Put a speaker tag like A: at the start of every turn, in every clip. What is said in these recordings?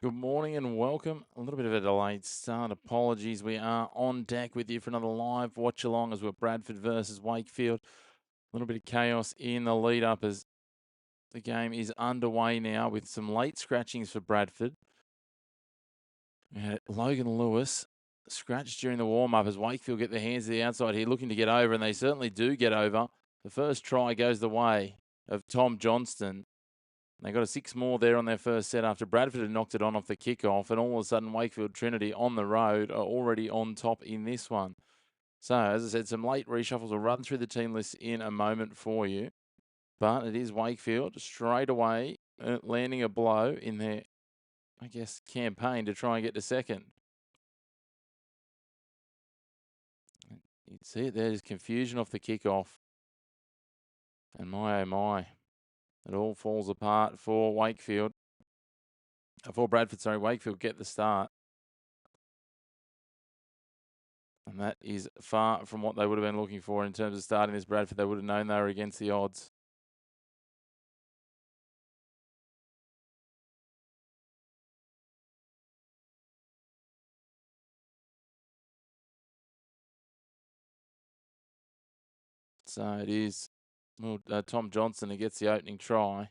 A: Good morning and welcome. A little bit of a delayed start. Apologies. We are on deck with you for another live watch along as we're Bradford versus Wakefield. A little bit of chaos in the lead up as the game is underway now with some late scratchings for Bradford. We had Logan Lewis scratched during the warm up as Wakefield get their hands to the outside here, looking to get over, and they certainly do get over. The first try goes the way of Tom Johnston. They got a 6 more there on their first set after Bradford had knocked it on off the kickoff, and all of a sudden Wakefield Trinity on the road are already on top in this one. So, as I said, some late reshuffles will run through the team list in a moment for you. But it is Wakefield straight away landing a blow in their, I guess, campaign to try and get to second. You can see it there's confusion off the kickoff. And my, oh my, it all falls apart for Wakefield. For Bradford, sorry, Wakefield get the start. And that is far from what they would have been looking for in terms of starting this Bradford. They would have known they were against the odds. So it is Tom Johnson who gets the opening try.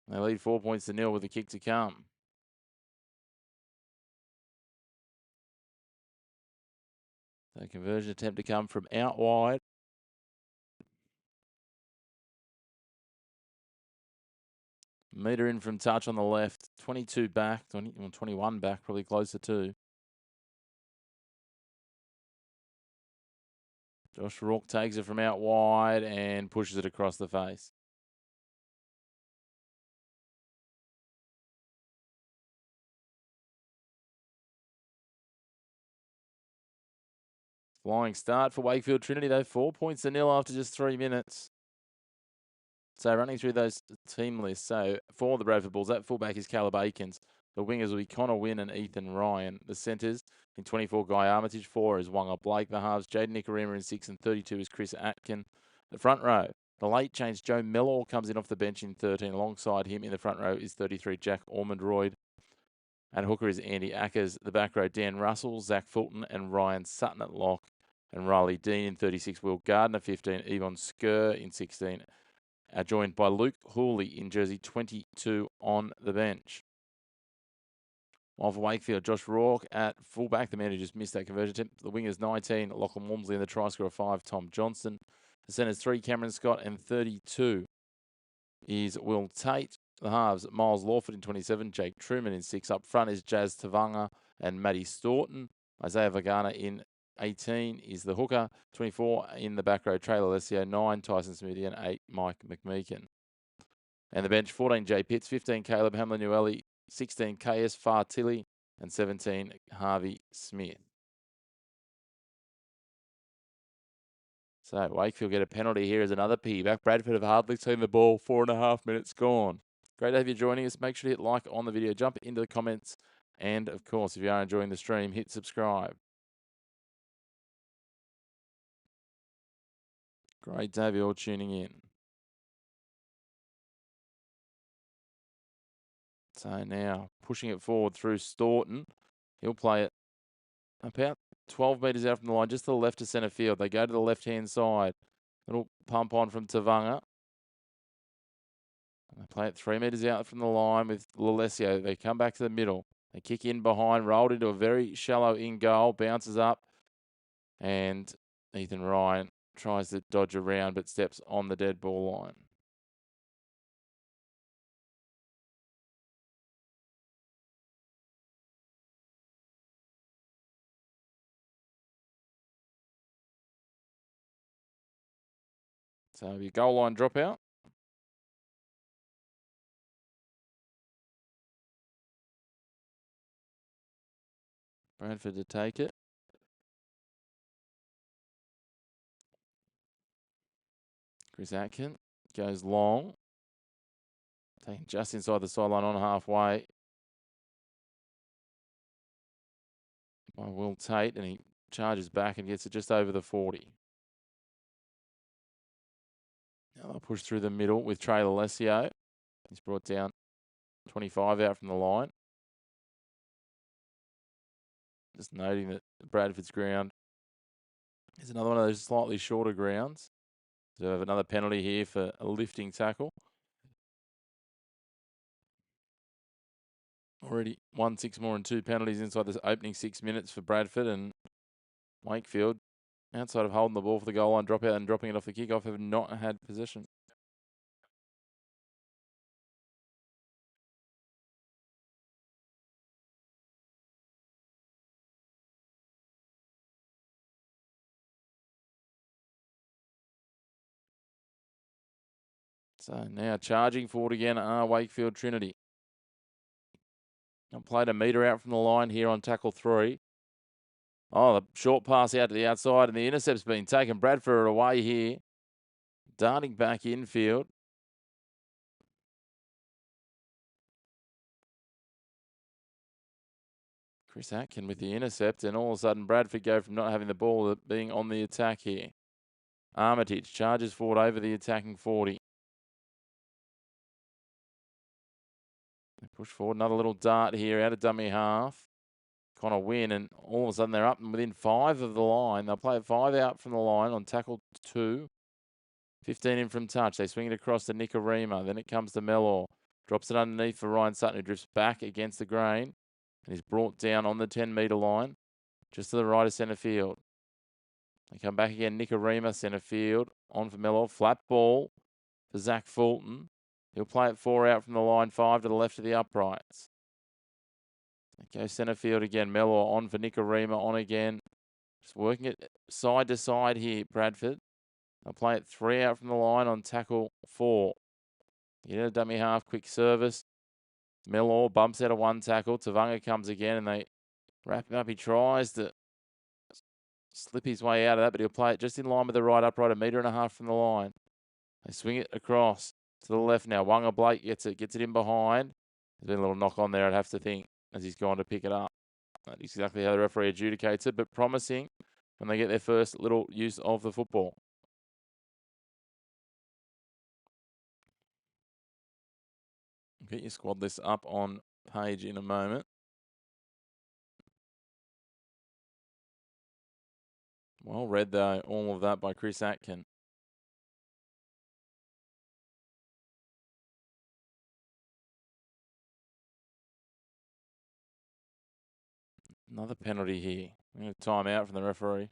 A: They lead 4 points to 0 with a kick to come. So conversion attempt to come from out wide. Meter in from touch on the left. 22 back, 21 back, probably closer to. Josh Rourke takes it from out wide and pushes it across the face. Flying start for Wakefield Trinity, though. 4 points to 0 after just 3 minutes. So running through those team lists. So for the Bradford Bulls, that fullback is Caleb Aikens. The wingers will be Connor Wynn and Ethan Ryan. The centres in 24, Guy Armitage. 4 is Wonga Blake. The halves, Jaden Nicarima in 6 and 32 is Chris Atkin. The front row, the late change, Joe Mellor comes in off the bench in 13. Alongside him in the front row is 33, Jack Ormondroyd. And hooker is Andy Ackers. The back row, Dan Russell, Zach Fulton and Ryan Sutton at lock. And Riley Dean in 36, Will Gardner 15, Yvonne Skur in 16, joined by Luke Hooley in jersey 22 on the bench. While for Wakefield, Josh Rourke at fullback, the man who just missed that conversion attempt. The wingers 19, Lachlan Walmsley, and the try scorer 5, Tom Johnston. The centres 3, Cameron Scott, and 32 is Will Tate. The halves, Miles Lawford in 27, Jake Truman in 6. Up front is Jazz Tavanga and Maddie Staunton. Isaiah Vagana in 18 is the hooker. 24 in the back row, Trailer Alessio. 9, Tyson Smithy, and 8, Mike McMeekin. And the bench, 14, Jay Pitts. 15, Caleb Hamlin-Ueli. 16, KS Fartilli. And 17, Harvey Smith. So Wakefield get a penalty here as another piggyback. Bradford have hardly seen the ball. 4.5 minutes gone. Great to have you joining us. Make sure to hit like on the video. Jump into the comments. And, of course, if you are enjoying the stream, hit subscribe. Great to have you all tuning in. So now, pushing it forward through Staunton. He'll play it about 12 metres out from the line, just to the left of centre field. They go to the left-hand side. Little pump on from Tavanga. They play it 3 metres out from the line with L'Alessio. They come back to the middle. They kick in behind, rolled into a very shallow in goal, bounces up. And Ethan Ryan tries to dodge around but steps on the dead ball line. So your goal line dropout. Bradford to take it. Chris Atkin goes long. Taking just inside the sideline on halfway. By Will Tate, and he charges back and gets it just over the 40. Now they'll push through the middle with Trey Alessio. He's brought down 25 out from the line. Just noting that Bradford's ground is another one of those slightly shorter grounds. So we have another penalty here for a lifting tackle. Already 1-6 more and 2 penalties inside this opening 6 minutes for Bradford, and Wakefield, outside of holding the ball for the goal line, drop out and dropping it off the kickoff, have not had possession. So now charging forward again are Wakefield Trinity. And played a metre out from the line here on tackle 3. Oh, the short pass out to the outside, and the intercept's been taken. Bradford away here. Darting back infield. Chris Atkin with the intercept, and all of a sudden Bradford go from not having the ball to being on the attack here. Armitage charges forward over the attacking 40. They push forward, another little dart here out of dummy half. Connor Wynn, and all of a sudden they're up and within 5 of the line. They'll play 5 out from the line on tackle 2. 15 in from touch. They swing it across to Nicarima. Then it comes to Mellor. Drops it underneath for Ryan Sutton, who drifts back against the grain and is brought down on the 10-metre line, just to the right of centre field. They come back again. Nicarima, centre field. On for Mellor. Flat ball for Zach Fulton. He'll play it 4 out from the line, 5 to the left of the uprights. They go centre field again. Mellor on for Nicarima, on again. Just working it side to side here, Bradford. They'll play it 3 out from the line on tackle 4. Get a dummy half, quick service. Mellor bumps out of 1 tackle. Tavanga comes again, and they wrap him up. He tries to slip his way out of that, but he'll play it just in line with the right upright, 1.5 metres from the line. They swing it across to the left now. Wanga Blake gets it in behind. There's been a little knock on there, I'd have to think, as he's gone to pick it up. That's exactly how the referee adjudicates it, but promising when they get their first little use of the football. Get your squad list up on page in a moment. Well read, though, all of that by Chris Atkin. Another penalty here. We have time out from the referee.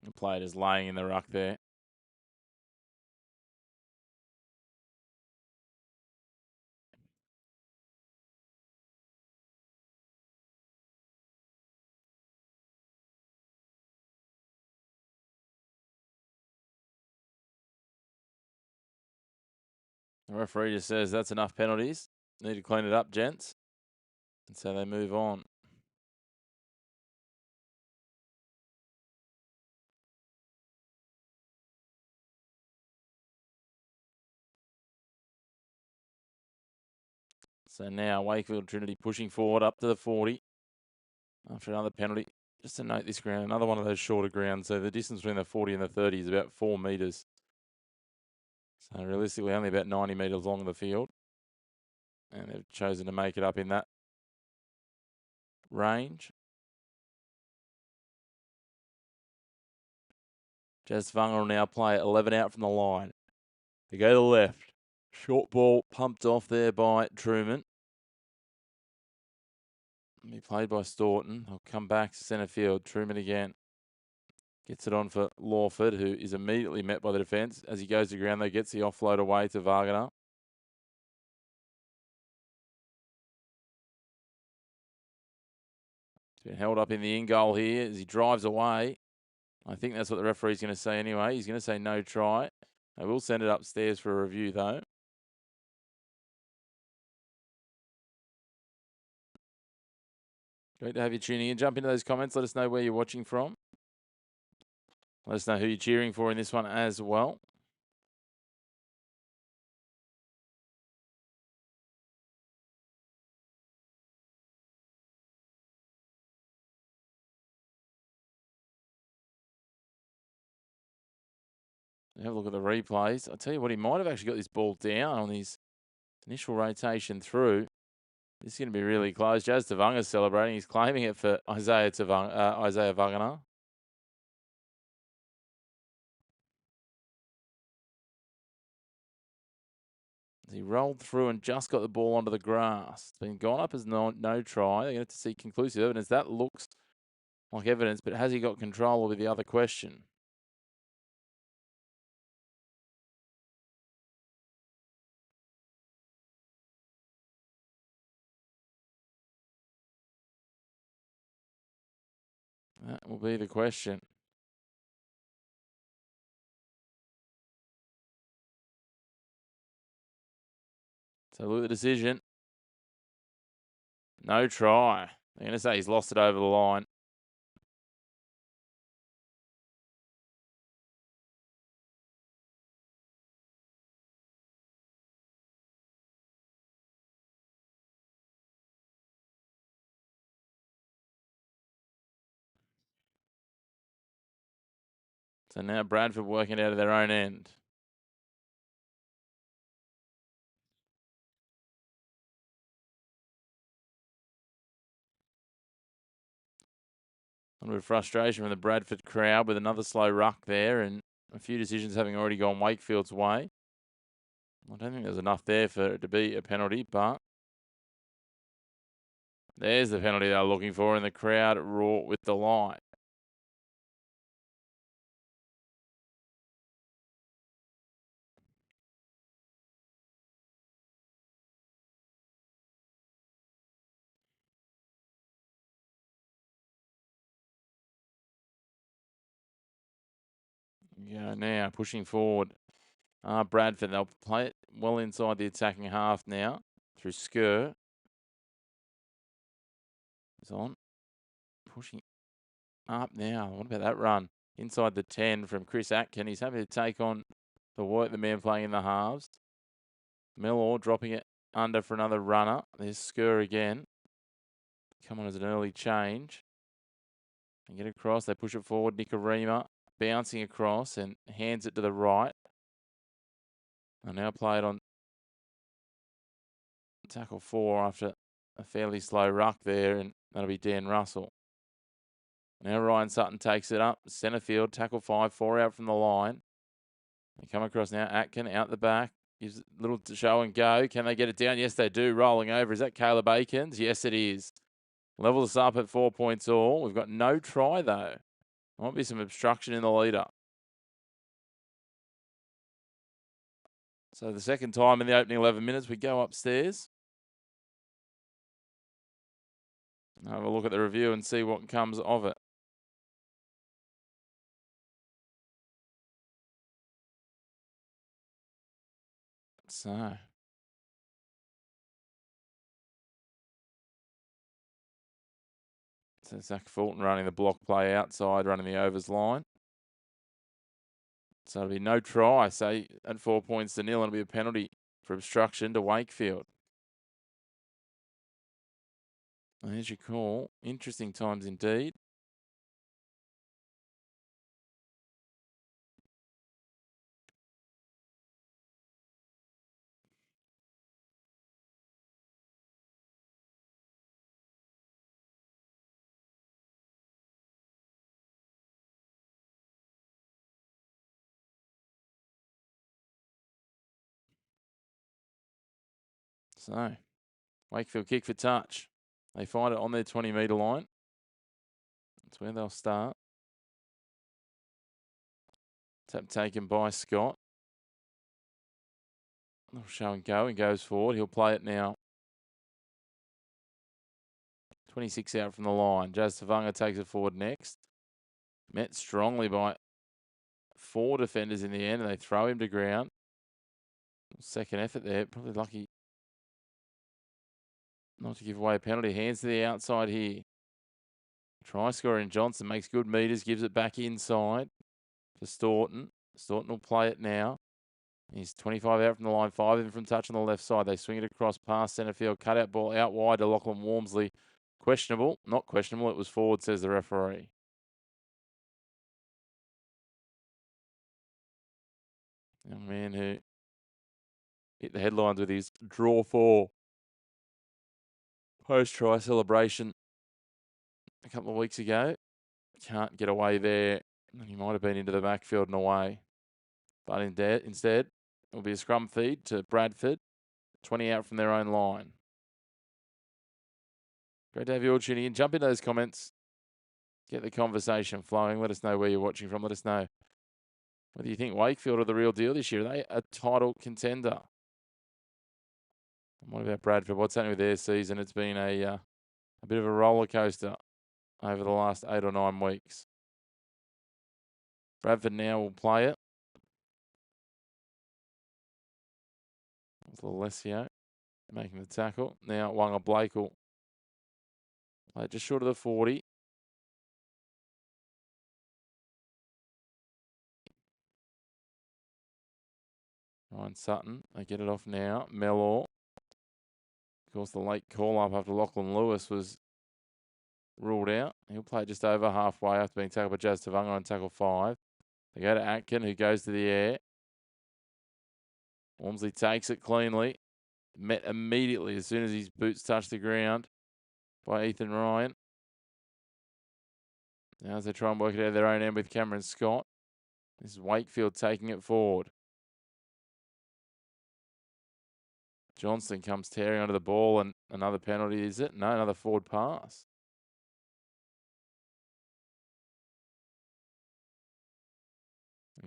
A: The player is laying in the ruck there. The referee just says that's enough penalties. Need to clean it up, gents. And so they move on. So now Wakefield Trinity pushing forward up to the 40 after another penalty. Just to note this ground, another one of those shorter grounds. So the distance between the 40 and the 30 is about 4 metres. So realistically, only about 90 metres along the field. And they've chosen to make it up in that range. Jazz Vanga will now play 11 out from the line. They go to the left. Short ball pumped off there by Truman. Be played by Staunton. He'll come back to centre field. Truman again. Gets it on for Lawford, who is immediately met by the defence. As he goes to ground, though, gets the offload away to Wagner. He's been held up in the in-goal here as he drives away. I think that's what the referee's going to say anyway. He's going to say no try. They will send it upstairs for a review, though. Great to have you tuning in. Jump into those comments. Let us know where you're watching from. Let us know who you're cheering for in this one as well. Have a look at the replays. I'll tell you what, he might have actually got this ball down on his initial rotation through. This is going to be really close. Jazz Tavunga's celebrating. He's claiming it for Isaiah Wagner. He rolled through and just got the ball onto the grass. It's been gone up as no try. They're going to have to see conclusive evidence. That looks like evidence, but has he got control will be the other question. That will be the question. So look at the decision. No try. They're going to say he's lost it over the line. So now Bradford working out of their own end. A little bit of frustration from the Bradford crowd with another slow ruck there and a few decisions having already gone Wakefield's way. I don't think there's enough there for it to be a penalty, but there's the penalty they're looking for, and the crowd wrought with delight. Yeah, now pushing forward. Bradford, they'll play it well inside the attacking half now through Skur. He's on. Pushing up now. What about that run? Inside the 10 from Chris Atkin. He's happy to take on the work the man playing in the halves. Mellor dropping it under for another runner. There's Skur again. Come on as an early change. And get across. They push it forward. Nikarima bouncing across and hands it to the right. And now play it on tackle 4 after a fairly slow ruck there, and that'll be Dan Russell. Now Ryan Sutton takes it up. Centre field, tackle 5, 4 out from the line. They come across now. Atkin out the back. Gives a little show and go. Can they get it down? Yes, they do. Rolling over. Is that Caleb Akins? Yes, it is. Level us up at 4 points all. We've got no try, though. Might be some obstruction in the leader. So the second time in the opening 11 minutes, we go upstairs. Have a look at the review and see what comes of it. So Zach Fulton running the block play outside, running the overs line. So it'll be no try, say, at 4 points to 0, and it'll be a penalty for obstruction to Wakefield. And there's your call. Interesting times indeed. So, Wakefield kick for touch. They find it on their 20-metre line. That's where they'll start. Tap taken by Scott. They'll show and go, and goes forward. He'll play it now. 26 out from the line. Jazz Tavunga takes it forward next. Met strongly by 4 defenders in the end, and they throw him to ground. Second effort there. Probably lucky not to give away a penalty. Hands to the outside here. Try scoring Johnson makes good meters, gives it back inside to Staunton. Staunton will play it now. He's 25 out from the line, 5 in from touch on the left side. They swing it across past centre field. Cutout ball out wide to Lachlan Walmsley. Questionable. Not questionable. It was forward, says the referee. Young man who hit the headlines with his draw 4 post-try celebration a couple of weeks ago. Can't get away there. He might have been into the backfield and away. But instead, it'll be a scrum feed to Bradford. 20 out from their own line. Great to have you all tuning in. Jump into those comments. Get the conversation flowing. Let us know where you're watching from. Let us know whether you think Wakefield are the real deal this year. Are they a title contender? And what about Bradford? What's happening with their season? It's been a bit of a roller coaster over the last 8 or 9 weeks. Bradford now will play it. It's Alessio making the tackle. Now Wanga Blake will play it just short of the 40. Ryan Sutton, they get it off now. Mellor. Of course, the late call-up after Lachlan Lewis was ruled out. He'll play just over halfway after being tackled by Jazz Tavanga on tackle 5. They go to Atkin, who goes to the air. Walmsley takes it cleanly. Met immediately as soon as his boots touch the ground by Ethan Ryan. Now as they try and work it out of their own end with Cameron Scott. This is Wakefield taking it forward. Johnston comes tearing onto the ball, and another penalty, is it? No, another forward pass.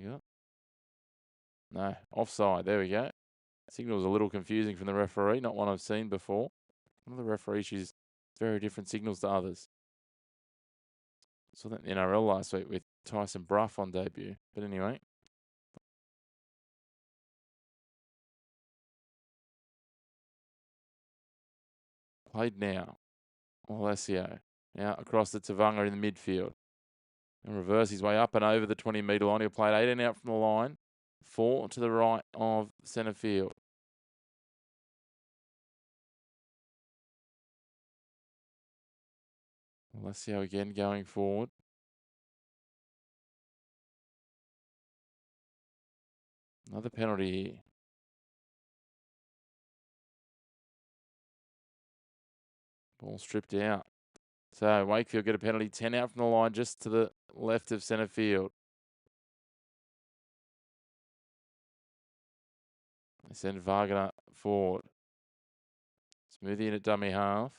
A: Yeah. No, offside. There we go. Signal was a little confusing from the referee, not one I've seen before. One of the referees uses very different signals to others. Saw that in the NRL last week with Tyson Bruff on debut. But anyway. Played now. Alessio. Now across the Tavanga in the midfield. And reverse his way up and over the 20-metre line. He'll play it 18 out from the line. 4 to the right of centre field. Alessio again going forward. Another penalty here. Ball stripped out. So Wakefield get a penalty 10 out from the line just to the left of centre field. They send Wagner forward. Smoothie in at dummy half.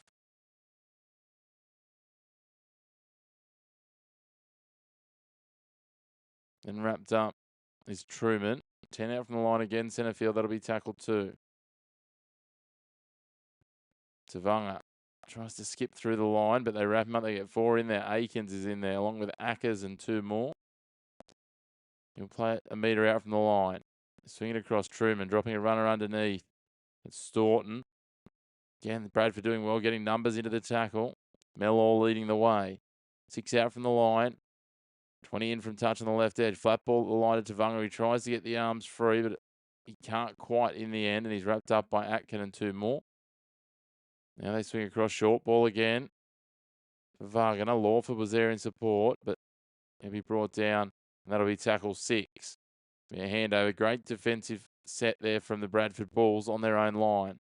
A: Then wrapped up is Truman. 10 out from the line again, centre field. That'll be tackle 2. Tavanga tries to skip through the line, but they wrap him up. They get 4 in there. Akins is in there, along with Ackers and 2 more. He'll play it a metre out from the line. Swing it across Truman, dropping a runner underneath. It's Staunton. Again, Bradford doing well, getting numbers into the tackle. Mellor leading the way. 6 out from the line. 20 in from touch on the left edge. Flat ball at the line to Tavanga. He tries to get the arms free, but he can't quite in the end, and he's wrapped up by Atkin and 2 more. Now they swing across short ball again. For Wagner. Lawford was there in support, but he'll be brought down, and that'll be tackle 6. Be a handover. Great defensive set there from the Bradford Bulls on their own line.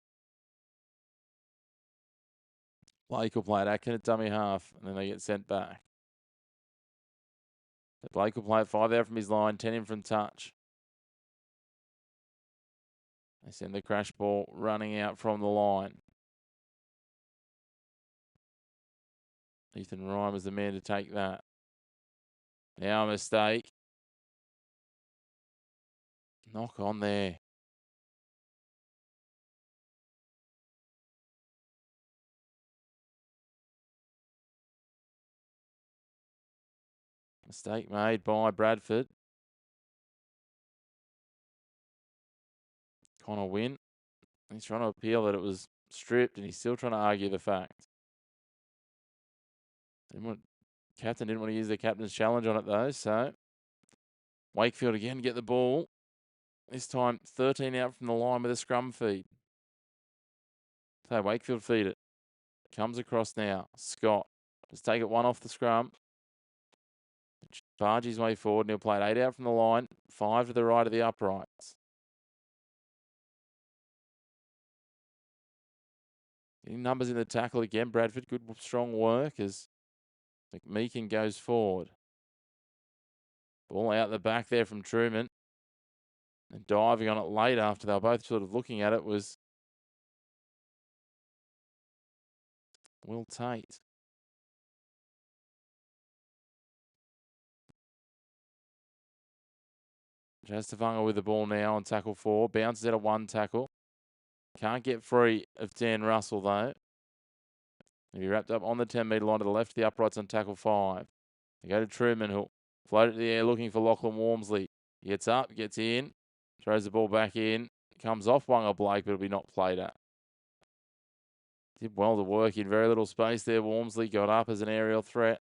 A: Blake will play it Atkin at dummy half, and then they get sent back. But Blake will play it 5 out from his line, 10 in from touch. They send the crash ball running out from the line. Ethan Ryan was the man to take that. Now a mistake. Knock on there. Mistake made by Bradford. Connor Wynn. He's trying to appeal that it was stripped, and he's still trying to argue the fact. Captain didn't want to use the captain's challenge on it, though, so Wakefield again get the ball. This time 13 out from the line with a scrum feed. So Wakefield feed it. Comes across now. Scott. Just take it 1 off the scrum. Barge his way forward, and he'll play it 8 out from the line. 5 to the right of the uprights. Numbers in the tackle again. Bradford, good, strong work as McMeekin goes forward. Ball out the back there from Truman. And diving on it late after they were both sort of looking at it was Will Tate. Jastavanga with the ball now on tackle 4. Bounces out of one tackle. Can't get free of Dan Russell, though. He'll be wrapped up on the 10-metre line to the left of the uprights on tackle 5. They go to Truman, who'll float it to the air looking for Lachlan Walmsley. He gets up, gets in, throws the ball back in. Comes off Wanga Blake, but it'll be not played at. Did well to work in very little space there. Walmsley got up as an aerial threat.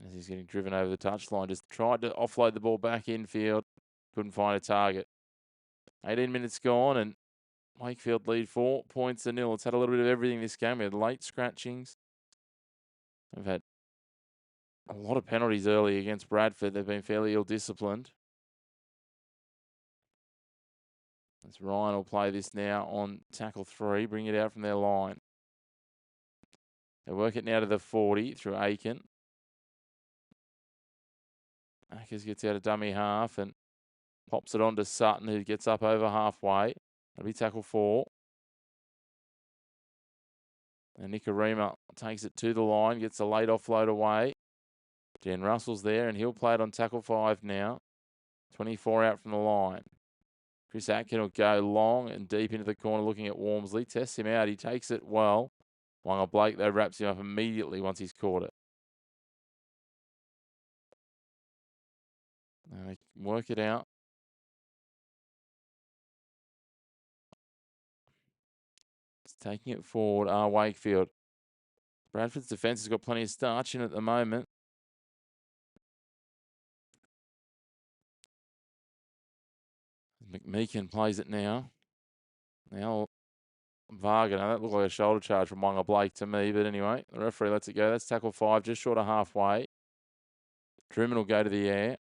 A: As he's getting driven over the touchline, just tried to offload the ball back infield. Couldn't find a target. 18 minutes gone and Wakefield lead 4 points to 0. It's had a little bit of everything this game. We had late scratchings. We've had a lot of penalties early against Bradford. They've been fairly ill-disciplined. As Ryan will play this now on tackle 3, bring it out from their line. They work it now to the 40 through Aiken. Akers gets out a dummy half and pops it on to Sutton, who gets up over halfway. That'll be tackle 4. And Nikarima takes it to the line, gets a late offload away. Dan Russell's there, and he'll play it on tackle 5 now. 24 out from the line. Chris Atkin will go long and deep into the corner looking at Walmsley. Tests him out. He takes it well. Wanga Blake, though, wraps him up immediately once he's caught it. And they work it out. It's taking it forward, Wakefield. Bradford's defence has got plenty of starch in at the moment. McMeekin plays it now. Now Varga. Now that looked like a shoulder charge from Wanga Blake to me, but anyway, the referee lets it go. That's tackle 5, just short of halfway. Truman will go to the air.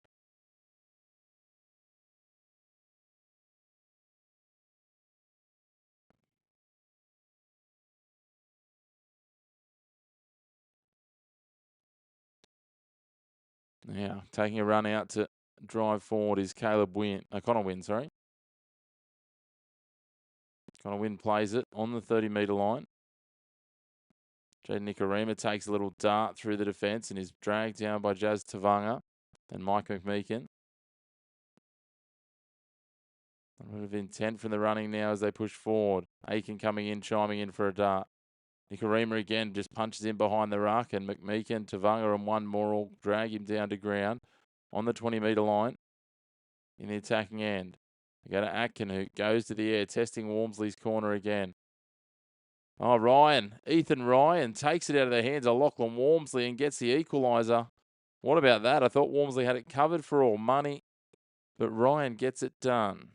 A: Now, taking a run out to drive forward is Connor Wynn, sorry. Connor Wynn plays it on the 30-metre line. Jaden Nikarima takes a little dart through the defence and is dragged down by Jazz Tavanga and Mike McMeekin. A bit of intent from the running now as they push forward. Aiken coming in, chiming in for a dart. Nikarima again just punches in behind the ruck, and McMeekin, Tavanga and one more will drag him down to ground on the 20-metre line in the attacking end. We go to Atkin, who goes to the air, testing Walmsley's corner again. Oh, Ethan Ryan takes it out of the hands of Lachlan Walmsley and gets the equaliser. What about that? I thought Walmsley had it covered for all money, but Ryan gets it done.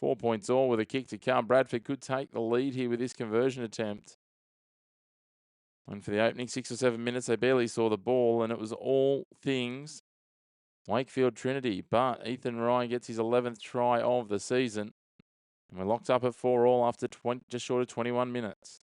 A: 4 points all with a kick to come. Bradford could take the lead here with this conversion attempt. And for the opening 6 or 7 minutes, they barely saw the ball, and it was all things Wakefield Trinity. But Ethan Ryan gets his 11th try of the season. And we're locked up at 4 all after just short of 21 minutes.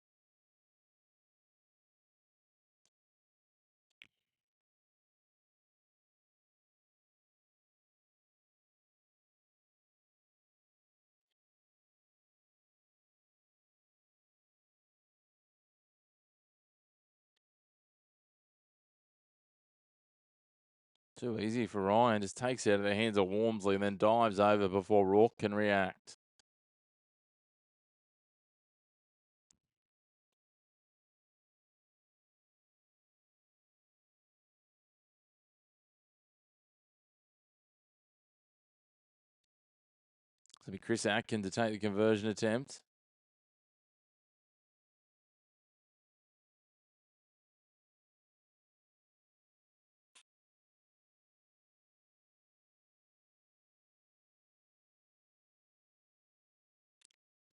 A: Too easy for Ryan. Just takes it out of the hands of Walmsley and then dives over before Rourke can react. It'll be Chris Atkin to take the conversion attempt.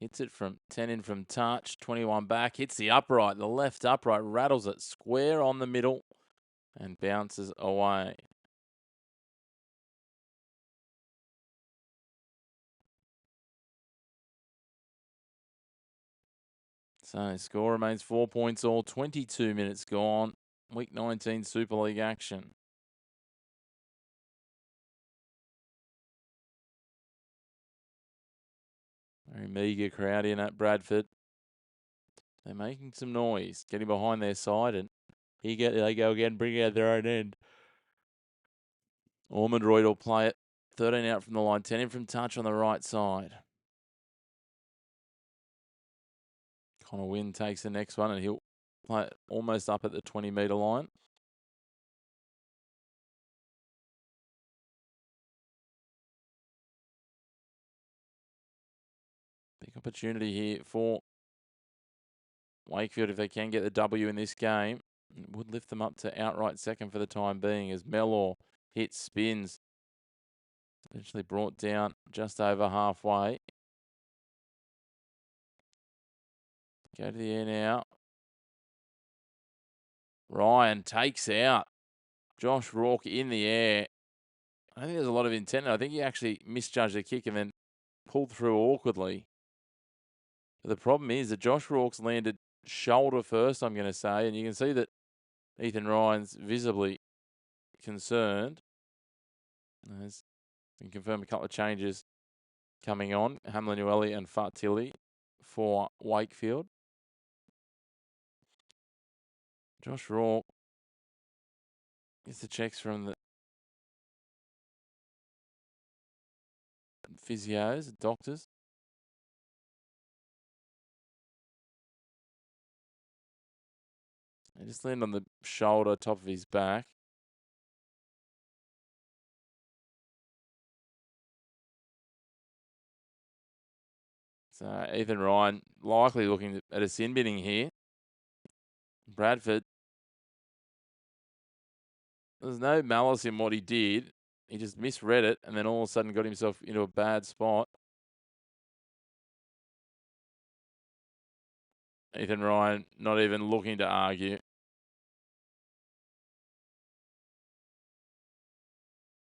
A: Hits it from 10 in from touch, 21 back, hits the upright, the left upright, rattles it square on the middle and bounces away. So score remains 4 points all, 22 minutes gone. Week 19 Super League action. Very meagre crowd in at Bradford. They're making some noise, getting behind their side, and here they go again, bringing out their own end. Ormondroyd will play it. 13 out from the line, 10 in from touch on the right side. Connor Wynn takes the next one, and he'll play it almost up at the 20-metre line. Big opportunity here for Wakefield if they can get the W in this game. It would lift them up to outright second for the time being as Mellor hits, spins. Eventually brought down just over halfway. Go to the air now. Ryan takes out Josh Rourke in the air. I think there's a lot of intent. I think he actually misjudged the kick and then pulled through awkwardly. But the problem is that Josh Rourke's landed shoulder first, I'm going to say, and you can see that Ethan Ryan's visibly concerned. There's been confirmed a couple of changes coming on. Hamlinueli and Fartilli for Wakefield. Josh Rourke gets the checks from the physios, doctors. He just landed on the shoulder, top of his back. So Ethan Ryan likely looking at a sin binning here. Bradford, there's no malice in what he did. He just misread it and then all of a sudden got himself into a bad spot. Ethan Ryan not even looking to argue.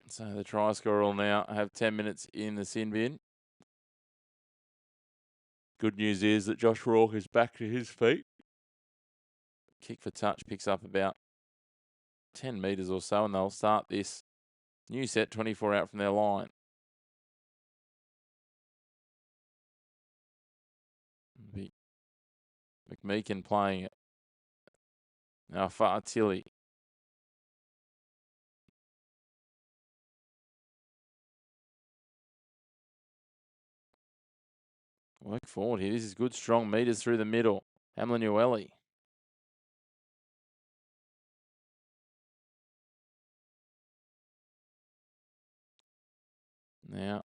A: So the try scorer will now have 10 minutes in the sin bin. Good news is that Josh Rourke is back to his feet. Kick for touch picks up about 10 metres or so, and they'll start this new set 24 out from their line. McMeekin playing it. Now Fartilli. Work forward here. This is good, strong meters through the middle. Hamlinueli. Now,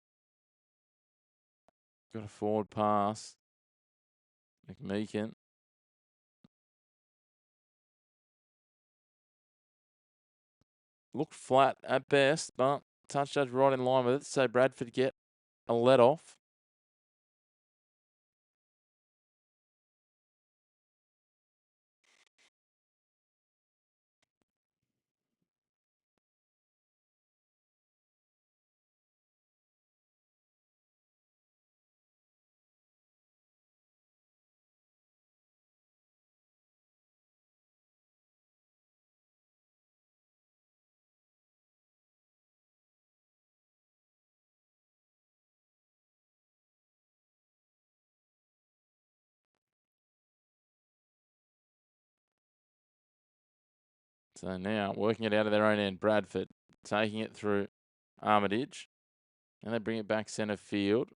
A: got a forward pass. McMeekin. Looked flat at best, but touch judge right in line with it. So Bradford get a let off. So now working it out of their own end, Bradford taking it through Armitage. And they bring it back centre field.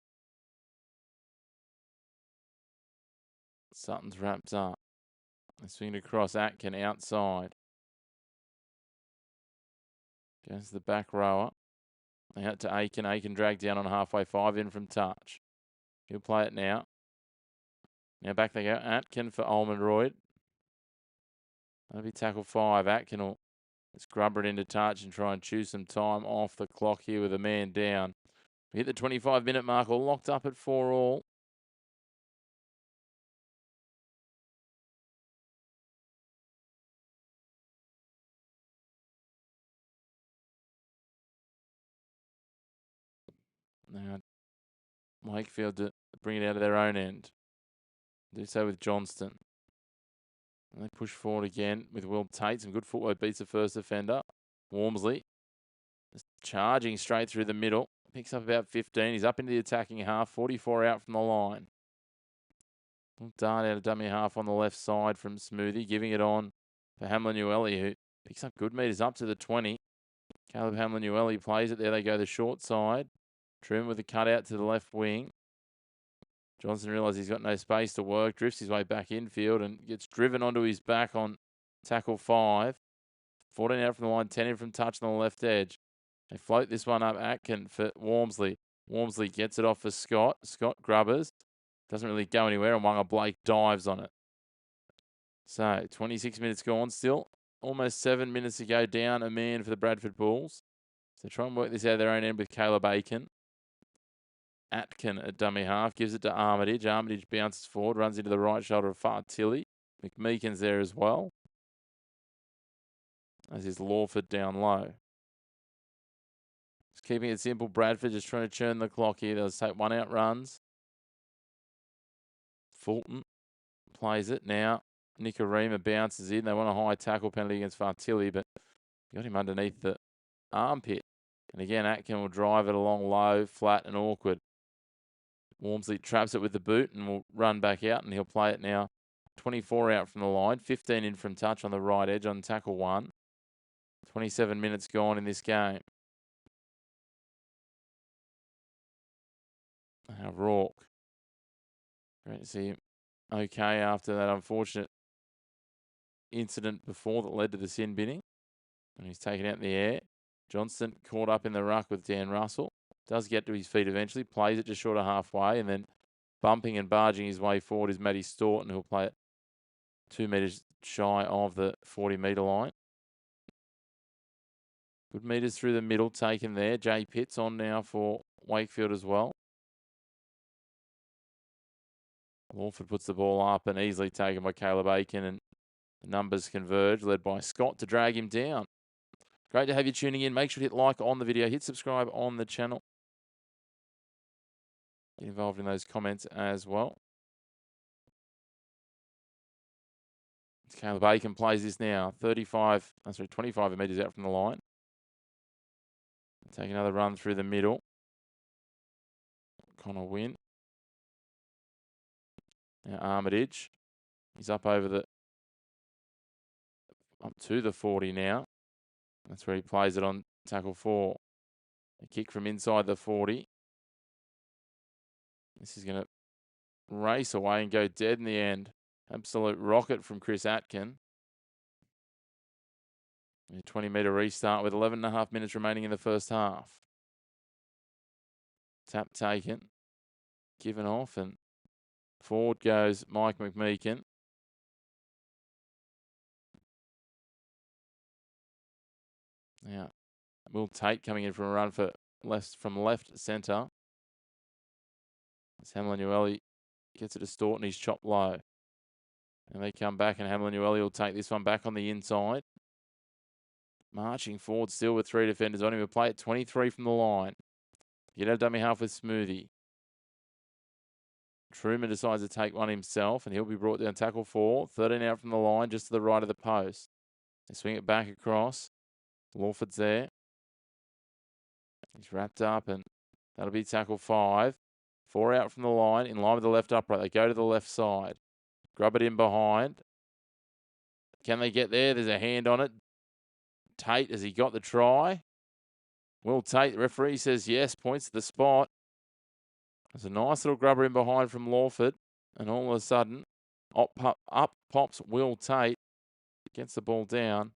A: Sutton's wrapped up. They swing it across Atkin outside. Goes to the back rower. Out to Aiken. Aiken dragged down on halfway, 5 in from touch. He'll play it now. Now back they go. Atkin for Ormondroyd. That'll be tackle 5. Atkin will scrub it into touch and try and chew some time off the clock here with a man down. We hit the 25-minute mark, all locked up at 4 all. Now Wakefield to bring it out of their own end. Do so with Johnston. And they push forward again with Will Tate. Some good footwork, beats the first defender. Walmsley just charging straight through the middle. Picks up about 15. He's up into the attacking half. 44 out from the line. Dart out of dummy half on the left side from Smoothie. Giving it on for Hamlin-Ueli, who picks up good meters up to the 20. Caleb Hamlin-Ueli plays it there. They go the short side. Trim with the cutout to the left wing. Johnson realises he's got no space to work. Drifts his way back infield and gets driven onto his back on tackle 5. 14 out from the line, 10 in from touch on the left edge. They float this one up Atkin for Walmsley. Walmsley gets it off for Scott. Scott grubbers. Doesn't really go anywhere, and Wanga Blake dives on it. So, 26 minutes gone still. Almost 7 minutes to go, down a man for the Bradford Bulls. So try and work this out of their own end with Caleb Aiken. Atkin at dummy half, gives it to Armitage. Armitage bounces forward, runs into the right shoulder of Fartilli. McMeekin's there as well. As is Lawford down low. Just keeping it simple, Bradford just trying to churn the clock here. They'll take one out runs. Fulton plays it now. Nicarima bounces in. They want a high tackle penalty against Fartilli, but got him underneath the armpit. And again, Atkin will drive it along low, flat and awkward. Walmsley traps it with the boot and will run back out, and he'll play it now. 24 out from the line, 15 in from touch on the right edge on tackle 1. 27 minutes gone in this game. Now Rourke. Great to see him okay after that unfortunate incident before that led to the sin binning. And he's taken out in the air. Johnston caught up in the ruck with Dan Russell. Does get to his feet eventually. Plays it just short of halfway. And then bumping and barging his way forward is Matty Staunton, who'll play it 2 metres shy of the 40-metre line. Good meters through the middle taken there. Jay Pitts on now for Wakefield as well. Lawford puts the ball up and easily taken by Caleb Aiken, and the numbers converge, led by Scott to drag him down. Great to have you tuning in. Make sure to hit like on the video. Hit subscribe on the channel. Get involved in those comments as well. Caleb Aiken plays this now. 25 metres out from the line. Take another run through the middle. Connor Wynn. Now Armitage. He's up to the 40 now. That's where he plays it on tackle 4. A kick from inside the 40. This is going to race away and go dead in the end. Absolute rocket from Chris Atkin. A 20-metre restart with 11.5 minutes remaining in the first half. Tap taken. Given off, and forward goes Mike McMeekin. Now, Will Tate coming in from a run from left centre. As Hamlin-Ueli gets it to Staunton, he's chopped low. And they come back, and Hamlin-Ueli will take this one back on the inside. Marching forward still with 3 defenders on him. He'll play at 23 from the line. Get out dummy half with Smoothie. Truman decides to take one himself, and he'll be brought down tackle 4. 13 out from the line, just to the right of the post. They swing it back across. Lawford's there. He's wrapped up, and that'll be tackle 5. 4 out from the line, in line with the left upright. They go to the left side. Grub it in behind. Can they get there? There's a hand on it. Tate, has he got the try? Will Tate, the referee says yes, points to the spot. There's a nice little grubber in behind from Lawford. And all of a sudden, up pops Will Tate. Gets the ball down.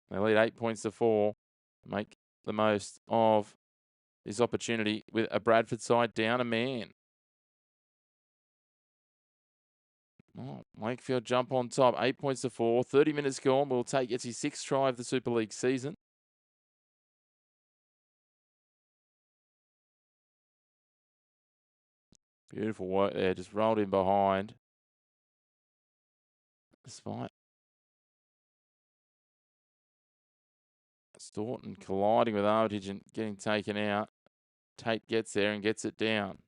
A: They lead 8 points to 4. Make the most of this opportunity with a Bradford side down a man. Oh, Wakefield jump on top. 8 points to 4. 30 minutes gone. Will Tate gets his 6th try of the Super League season. Beautiful work there. Just rolled in behind. Despite Staunton colliding with Armitage and getting taken out. Tate gets there and gets it down.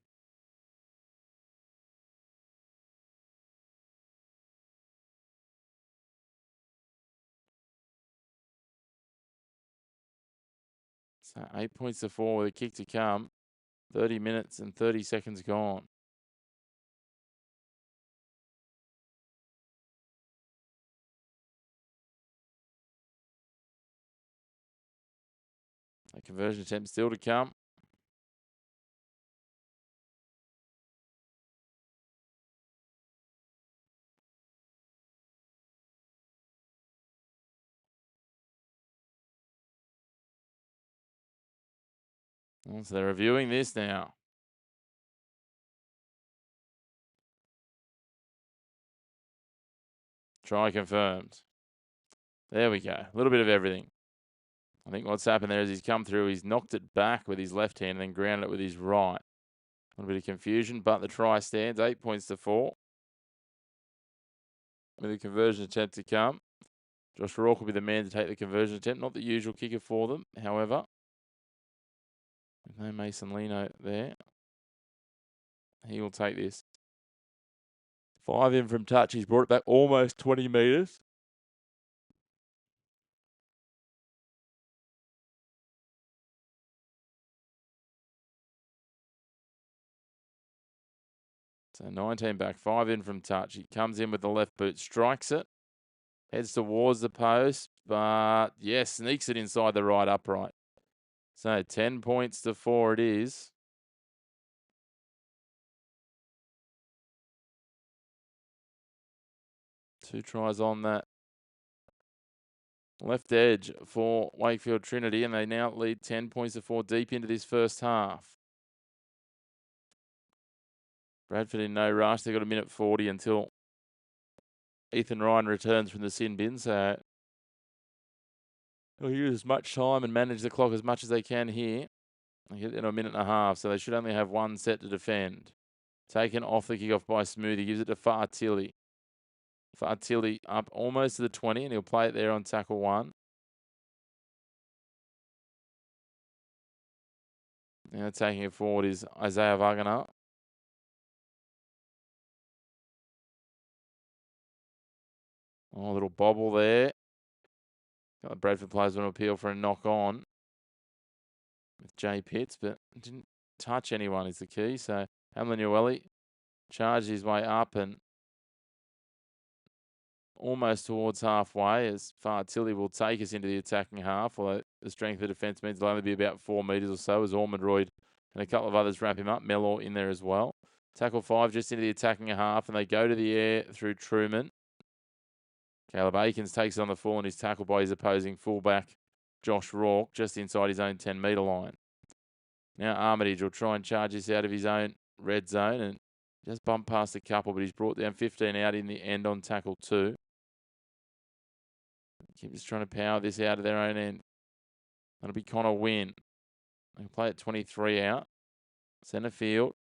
A: So 8 points to 4 with a kick to come. 30 minutes and 30 seconds gone. A conversion attempt still to come. So they're reviewing this now. Try confirmed. There we go. A little bit of everything. I think what's happened there is he's come through, he's knocked it back with his left hand and then grounded it with his right. A little bit of confusion, but the try stands. 8 points to 4. With a conversion attempt to come. Josh Rourke will be the man to take the conversion attempt. Not the usual kicker for them, however. With no Mason Lino there. He will take this. 5 in from touch. He's brought it back almost 20 metres. So 19 back, 5 in from touch. He comes in with the left boot, strikes it, heads towards the post, but yes, sneaks it inside the right upright. So 10 points to 4 it is. Two tries on that left edge for Wakefield Trinity, and they now lead 10 points to 4 deep into this first half. Bradford in no rush. They've got a minute 40 until Ethan Ryan returns from the sin bin, so they'll use as much time and manage the clock as much as they can here. They get in a minute and a half, so they should only have one set to defend. Taken off the kickoff by Smoothie, gives it to Fartilli. Fartilli up almost to the 20, and he'll play it there on tackle 1. Now taking it forward is Isaiah Wagner. Oh, a little bobble there. Got the Bradford players want to appeal for a knock on with Jay Pitts, but didn't touch anyone is the key. So Hamlin Ueli charged his way up and almost towards halfway as Fartilli will take us into the attacking half, although the strength of defence means it'll only be about 4 metres or so as Ormondroyd and a couple of others wrap him up. Mellor in there as well. Tackle 5 just into the attacking half, and they go to the air through Truman. Caleb Akins takes it on the full and is tackled by his opposing fullback, Josh Rourke, just inside his own 10-metre line. Now Armitage will try and charge this out of his own red zone and just bump past a couple, but he's brought down 15 out in the end on tackle 2. Keeps trying to power this out of their own end. That'll be Connor Wynn. They'll play at 23 out. Centre field.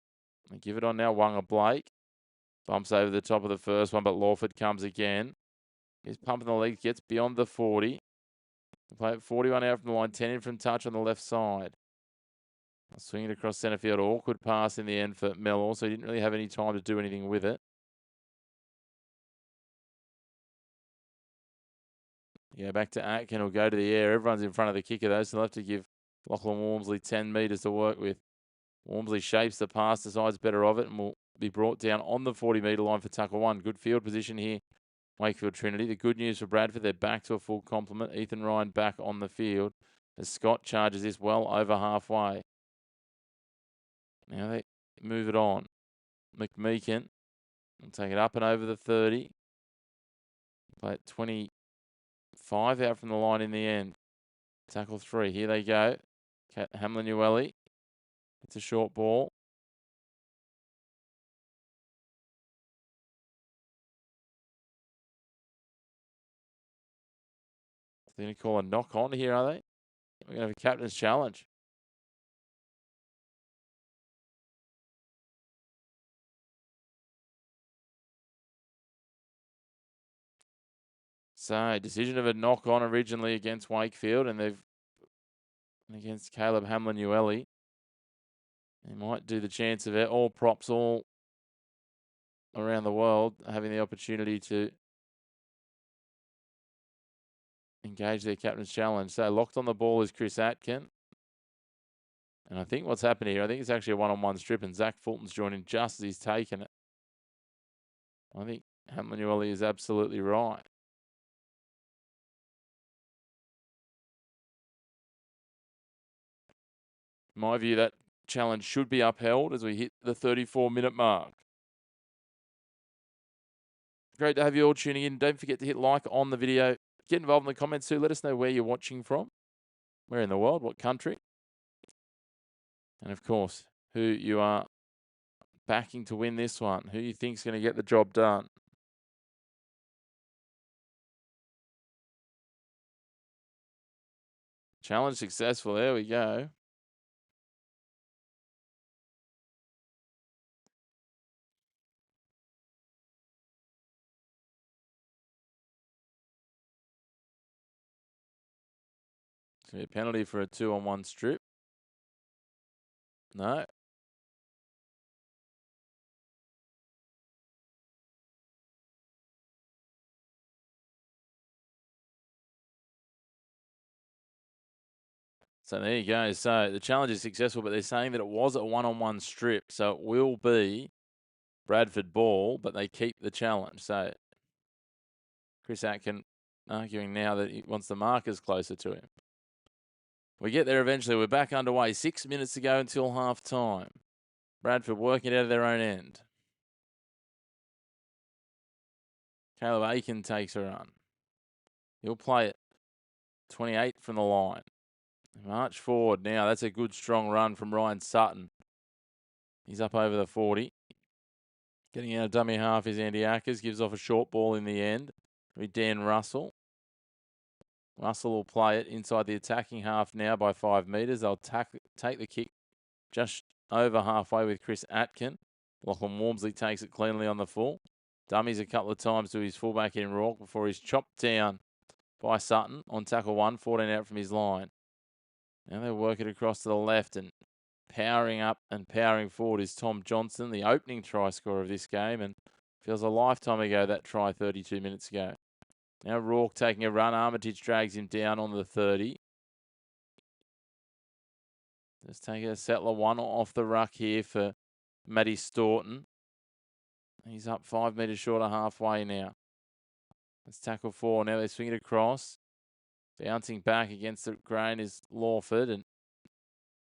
A: They give it on now. Wanga Blake. Bumps over the top of the first one, but Lawford comes again. He's pumping the legs, gets beyond the 40. They play at 41 out from the line, 10 in from touch on the left side. Swing it across centre field. Awkward pass in the end for Mellor, so he didn't really have any time to do anything with it. Yeah, back to Atkin. Will go to the air. Everyone's in front of the kicker, though, so they'll have to give Lachlan Walmsley 10 metres to work with. Walmsley shapes the pass, decides better of it, and will be brought down on the 40-metre line for tackle 1. Good field position here, Wakefield Trinity. The good news for Bradford, they're back to a full complement. Ethan Ryan back on the field as Scott charges this well over halfway. Now they move it on. McMeekin will take it up and over the 30. Play at 25 out from the line in the end. Tackle 3. Here they go. Hamlin Ueli. It's a short ball. They're going to call a knock on here, are they? We're going to have a captain's challenge. So, decision of a knock on originally against Wakefield, and they've against Caleb Hamlin Ueli. They might do the chance of it. All props, all around the world, having the opportunity to engage their captain's challenge. So, locked on the ball is Chris Atkin. And I think what's happened here, I think it's actually a one-on-one strip, and Zach Fulton's joining just as he's taken it. I think Hamlin is absolutely right. In my view, that challenge should be upheld as we hit the 34-minute mark. Great to have you all tuning in. Don't forget to hit like on the video. Get involved in the comments too. Let us know where you're watching from, where in the world, what country. And of course, who you are backing to win this one, who you think's going to get the job done. Challenge successful. There we go. It's going to be a penalty for a 2-on-1 strip. No. So there you go. So the challenge is successful, but they're saying that it was a 1-on-1 strip. So it will be Bradford ball, but they keep the challenge. So Chris Atkin arguing now that he wants the markers closer to him. We get there eventually. We're back underway. 6 minutes to go until half time. Bradford working it out of their own end. Caleb Aiken takes a run. He'll play it. 28 from the line. March forward now. That's a good, strong run from Ryan Sutton. He's up over the 40. Getting out of dummy half is Andy Ackers. Gives off a short ball in the end. It'll be Dan Russell. Russell will play it inside the attacking half now by 5 metres. They'll take the kick just over halfway with Chris Atkin. Lachlan Walmsley takes it cleanly on the full. Dummies a couple of times to his fullback in Rourke before he's chopped down by Sutton on tackle 1, 14 out from his line. Now they work it across to the left, and powering up and powering forward is Tom Johnson, the opening try scorer of this game, and feels a lifetime ago that try 32 minutes ago. Now Rourke taking a run. Armitage drags him down on the 30. Just take a settler one off the ruck here for Matty Staunton. He's up 5 metres short of halfway now. Let's tackle 4. Now they swing it across. Bouncing back against the grain is Lawford, and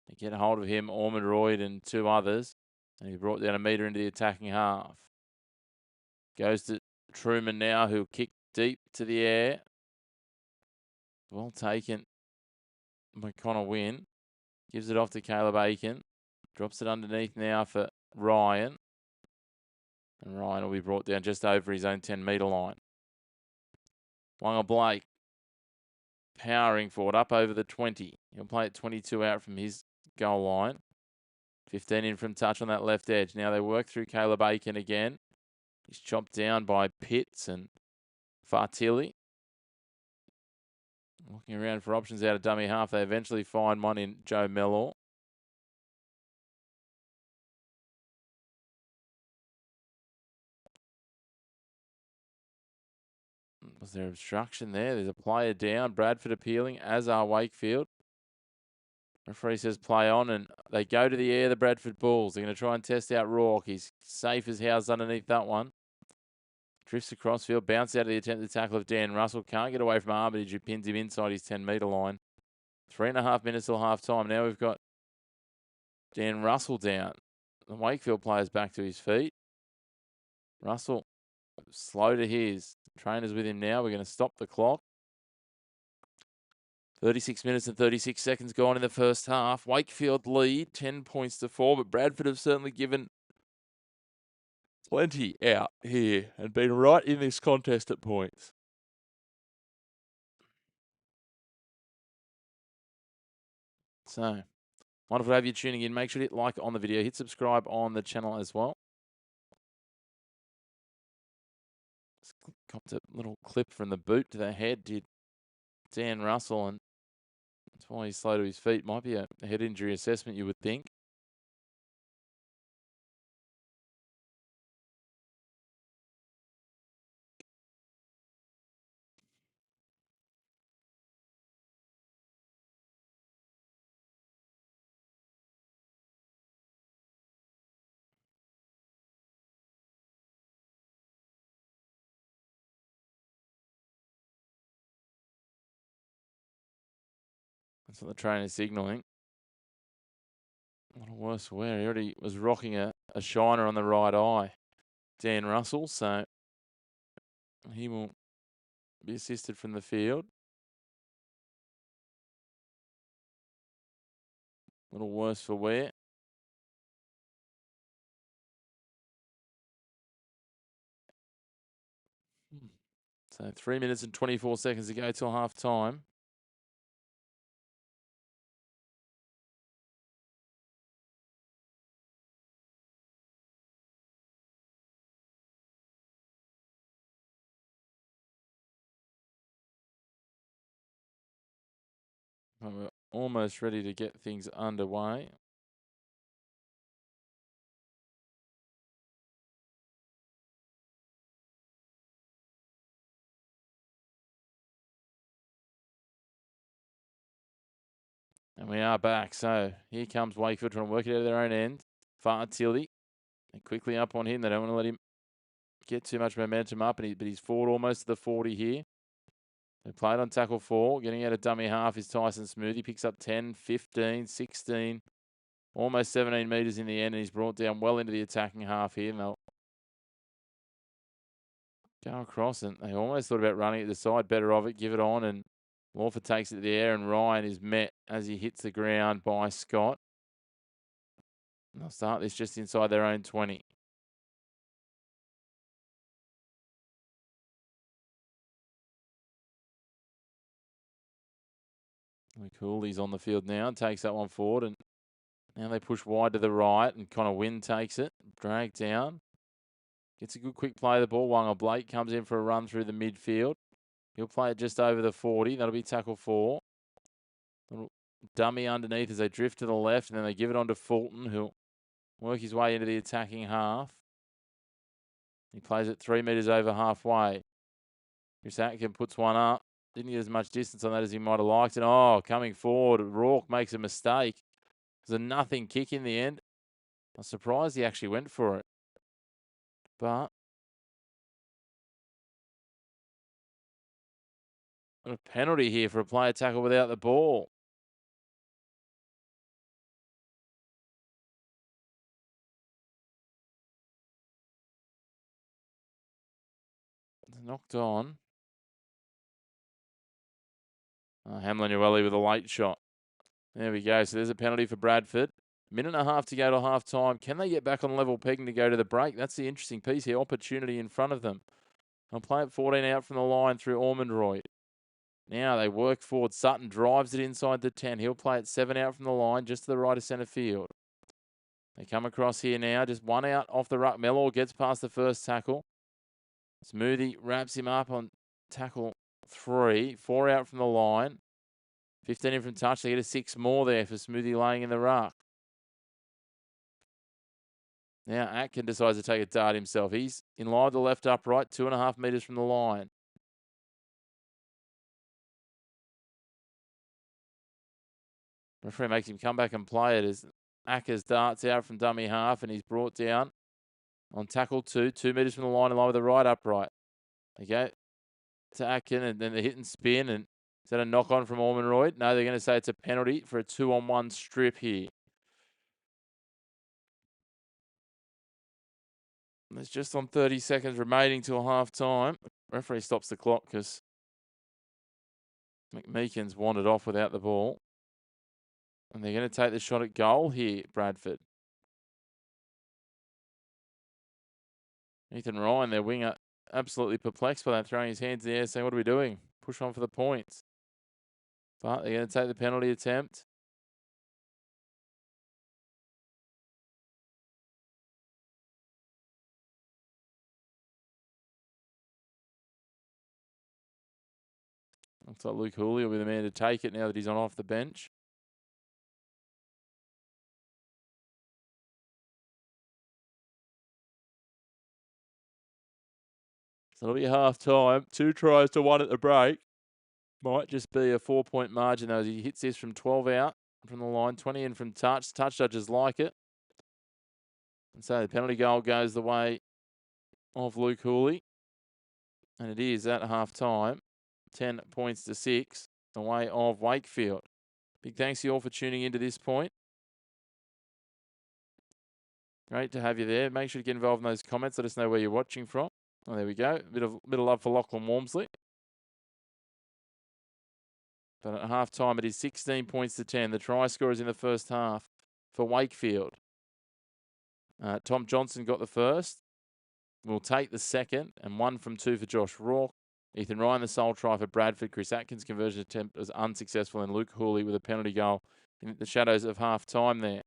A: they get a hold of him, Ormond and 2 others. And he's brought down a metre into the attacking half. Goes to Truman now, who'll kick deep to the air. Well taken by Connor Wynn. Gives it off to Caleb Aiken. Drops it underneath now for Ryan. And Ryan will be brought down just over his own 10-metre line. Wanga Blake powering forward up over the 20. He'll play it 22 out from his goal line. 15 in from touch on that left edge. Now they work through Caleb Aiken again. He's chopped down by Pitts and Fartilli. Looking around for options out of dummy half. They eventually find one in Joe Mellor. Was there obstruction there? There's a player down. Bradford appealing, as are Wakefield. Referee says play on, and they go to the air, the Bradford Bulls. They're going to try and test out Rourke. He's safe as house underneath that one. Drifts across field, bounce out of the attempted tackle of Dan Russell. Can't get away from Armitage, who pins him inside his 10-metre line. 3.5 minutes till half time. Now we've got Dan Russell down. The Wakefield player's back to his feet. Russell slow to his. Trainer's with him now. We're going to stop the clock. 36 minutes and 36 seconds gone in the first half. Wakefield lead 10 points to 4, but Bradford have certainly given plenty out here and been right in this contest at points. So, wonderful to have you tuning in. Make sure to hit like on the video. Hit subscribe on the channel as well. Copped a little clip from the boot to the head, did Dan Russell, and that's why he's slow to his feet. Might be a head injury assessment, you would think. That's what the trainer's signalling. What a worse wear. He already was rocking a shiner on the right eye, Dan Russell, so he will be assisted from the field. A little worse for wear. So 3 minutes and 24 seconds to go till half time. We're almost ready to get things underway. And we are back. So here comes Wakefield trying to work it out of their own end. Far Tilly. And quickly up on him. They don't want to let him get too much momentum up. But he's forward almost to the 40 here. They played on tackle 4. Getting out of dummy half is Tyson Smooth. He picks up 10, 15, 16. Almost 17 metres in the end. And he's brought down well into the attacking half here. And they'll go across. And they almost thought about running it the side. Better of it. Give it on. And Lawford takes it to the air, and Ryan is met as he hits the ground by Scott. And they'll start this just inside their own 20. Cooley's on the field now and takes that one forward. And now they push wide to the right, and Connor Wynn takes it. Drag down. Gets a good quick play of the ball. Wanga Blake comes in for a run through the midfield. He'll play it just over the 40. That'll be tackle 4. Little dummy underneath as they drift to the left, and then they give it on to Fulton, who'll work his way into the attacking half. He plays it 3 metres over halfway. Chris Atkin puts one up. Didn't get as much distance on that as he might have liked. And coming forward, Rourke makes a mistake. There's a nothing kick in the end. I'm surprised he actually went for it. But a penalty here for a player tackle without the ball. It's knocked on. Hamlin Ueli with a late shot. There we go. So there's a penalty for Bradford. Minute and a half to go to half time. Can they get back on level pegging to go to the break? That's the interesting piece here. Opportunity in front of them. They'll play it 14 out from the line through Ormondroyd. Now they work forward. Sutton drives it inside the 10. He'll play it 7 out from the line, just to the right of centre field. They come across here now. Just 1 out off the ruck. Mellor gets past the first tackle. Smoothie wraps him up on tackle 3. 4 out from the line. 15 in from touch. They get a 6 more there for Smoothie laying in the ruck. Now Atkin decides to take a dart himself. He's in line to the left upright, 2.5 metres from the line. Referee makes him come back and play it as Ackers darts out from dummy half, and he's brought down on tackle 2, 2 metres from the line, in line with the right upright. They go to Atkin, and then they hit and spin, and is that a knock on from Ormondroyd? No, they're going to say it's a penalty for a 2-on-1 strip here. There's just on 30 seconds remaining till half time. Referee stops the clock because McMeekin's wandered off without the ball. And they're going to take the shot at goal here, Bradford. Ethan Ryan, their winger, absolutely perplexed by that, throwing his hands in the air, saying, what are we doing? Push on for the points. But they're going to take the penalty attempt. Looks like Luke Hooley will be the man to take it now that he's on off the bench. So it'll be half time. 2 tries to 1 at the break. Might just be a 4-point margin though, as he hits this from 12 out from the line, 20 in from touch. Touch judges like it. And so the penalty goal goes the way of Luke Hooley. And it is at half time. 10 points to 6, the way of Wakefield. Big thanks to you all for tuning into this point. Great to have you there. Make sure to get involved in those comments. Let us know where you're watching from. Oh, there we go. Bit of love for Lachlan Walmsley. But at half time, it is 16 points to 10. The try scorers in the first half for Wakefield. Tom Johnson got the first. We'll take the second, and 1 from 2 for Josh Rourke. Ethan Ryan, the sole try for Bradford. Chris Atkins' conversion attempt was unsuccessful, and Luke Hooley with a penalty goal in the shadows of half time there.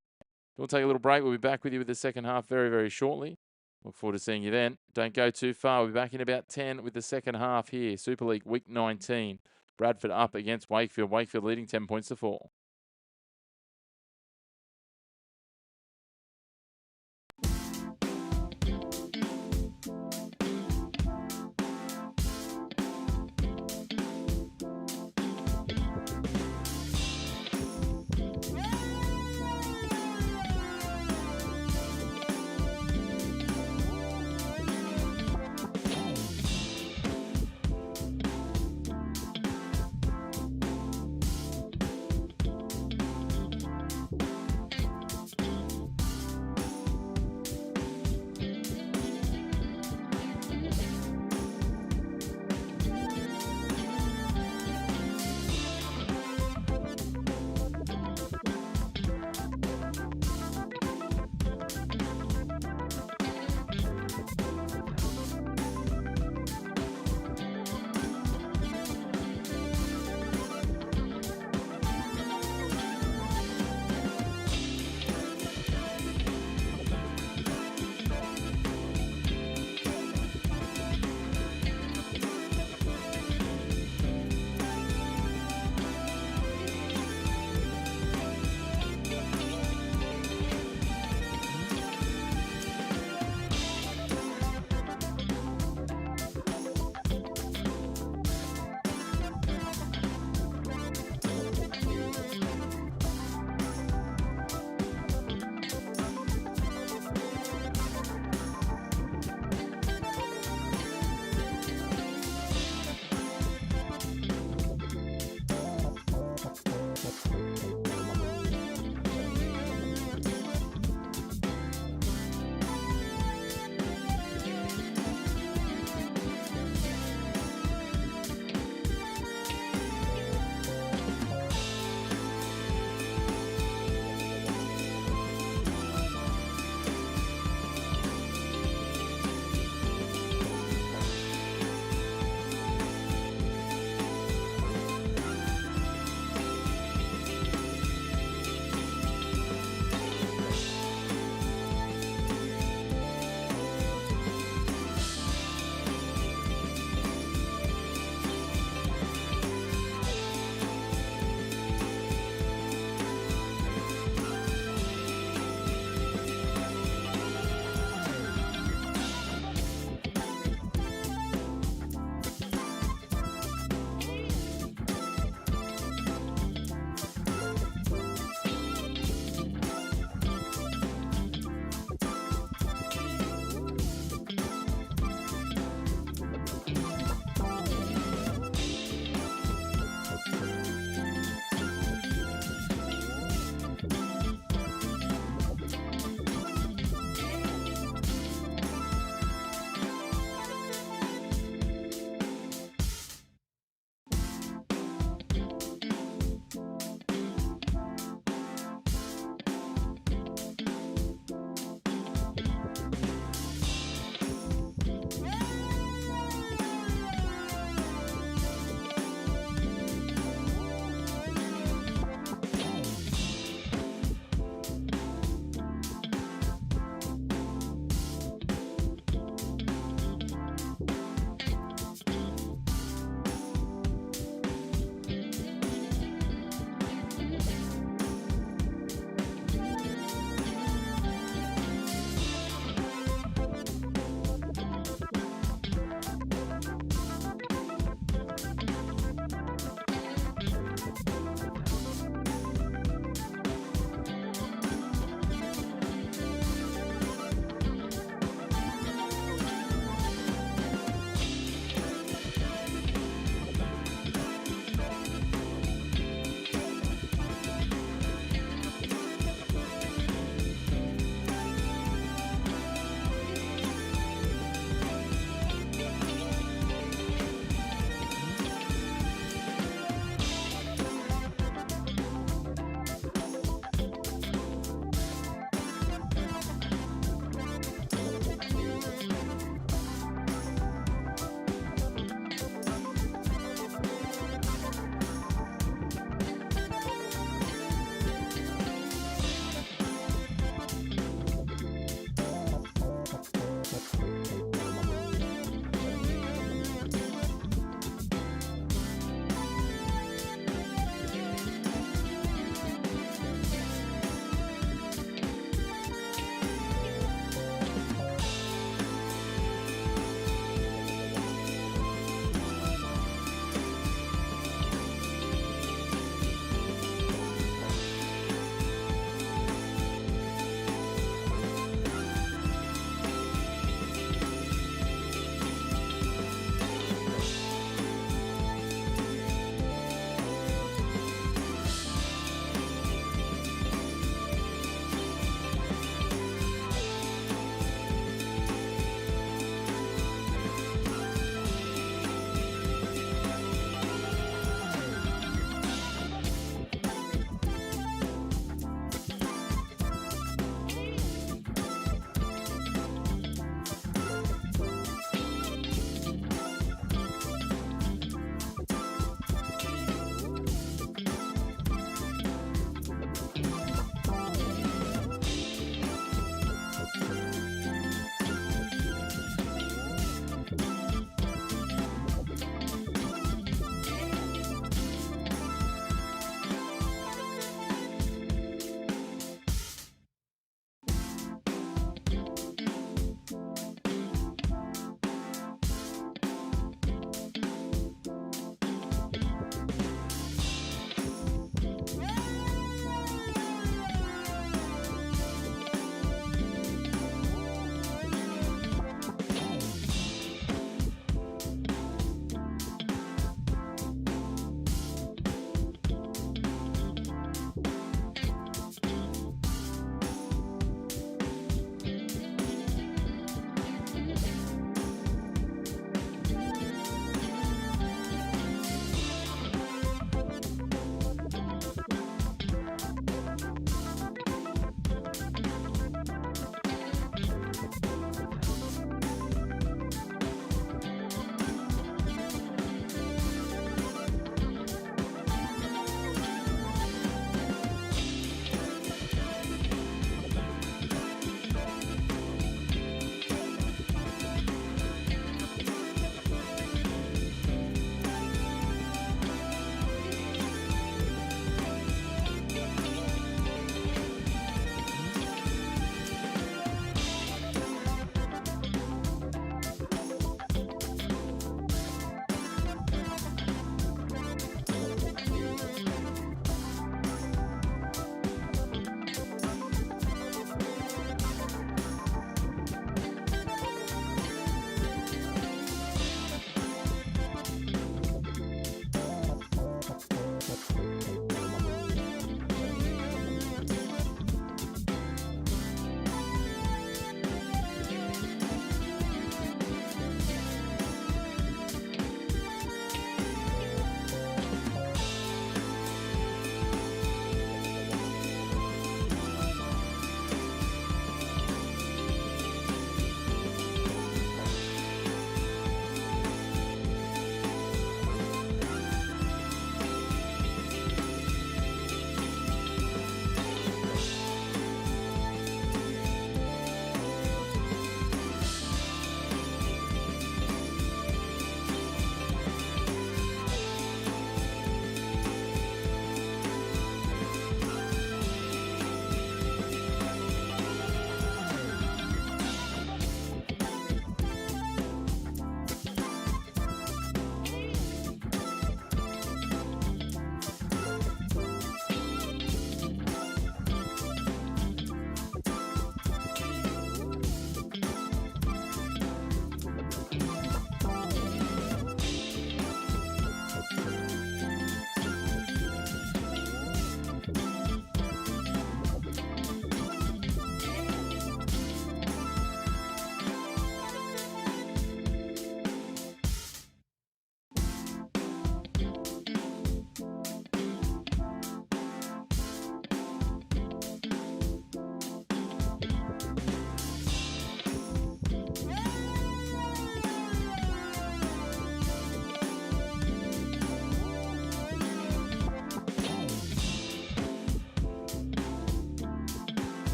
A: We'll take a little break. We'll be back with you with the second half very, very shortly. Look forward to seeing you then. Don't go too far. We'll be back in about 10 with the second half here. Super League Week 19. Bradford up against Wakefield. Wakefield leading 10 points to 4.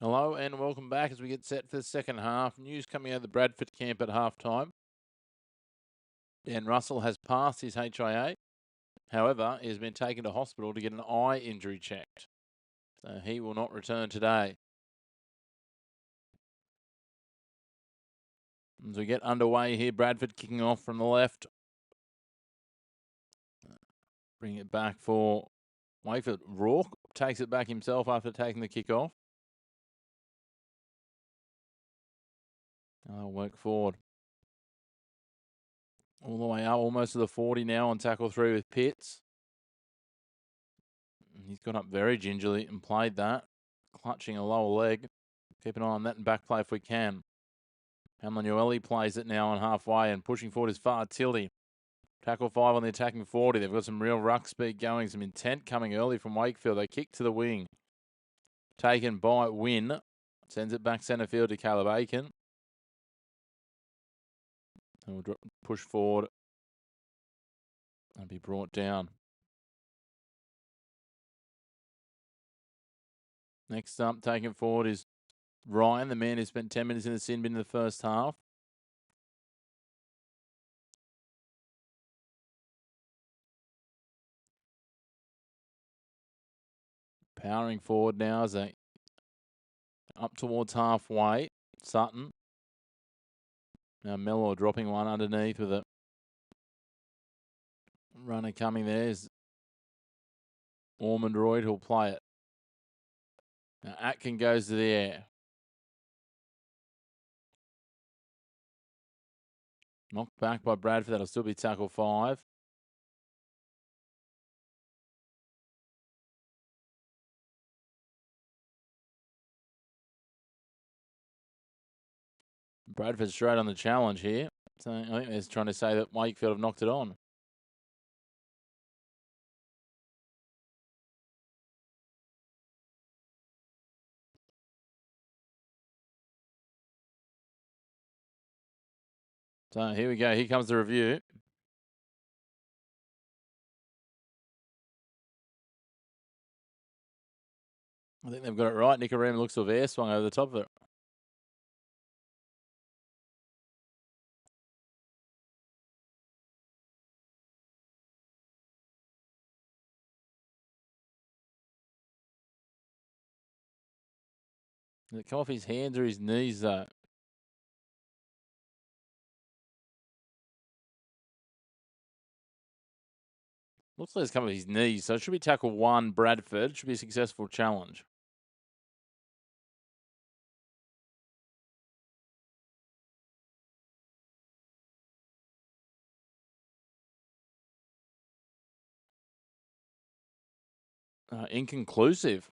A: Hello and welcome back as we get set for the second half. News coming out of the Bradford camp at halftime. Dan Russell has passed his HIA. However, he has been taken to hospital to get an eye injury checked. So he will not return today. As we get underway here, Bradford kicking off from the left. Bring it back for Wakefield. Rourke takes it back himself after taking the kick off. I'll work forward. All the way up, almost to the 40 now on tackle 3 with Pitts. He's got up very gingerly and played that, clutching a lower leg. Keep an eye on that and back play if we can. Hamlin plays it now on halfway and pushing forward is far Tilly. Tackle 5 on the attacking 40. They've got some real ruck speed going, some intent coming early from Wakefield. They kick to the wing. Taken by Wynn. Sends it back centre field to Caleb Aiken. And we'll push forward and be brought down. Next up, taking forward is Ryan, the man who spent 10 minutes in the sin bin in the first half. Powering forward now as they up towards halfway. Sutton. Now Mellor dropping one underneath with a runner coming there. Is Ormond Royd who'll play it. Now Atkin goes to the air. Knocked back by Bradford. That'll still be tackle 5. Bradford straight on the challenge here. So I think they're trying to say that Wakefield have knocked it on. So here we go. Here comes the review. I think they've got it right. Nicarima looks to have air swung over the top of it. Did it come off his hands or his knees, though? Looks like it's come off his knees, so it should be tackle 1, Bradford. It should be a successful challenge. Inconclusive.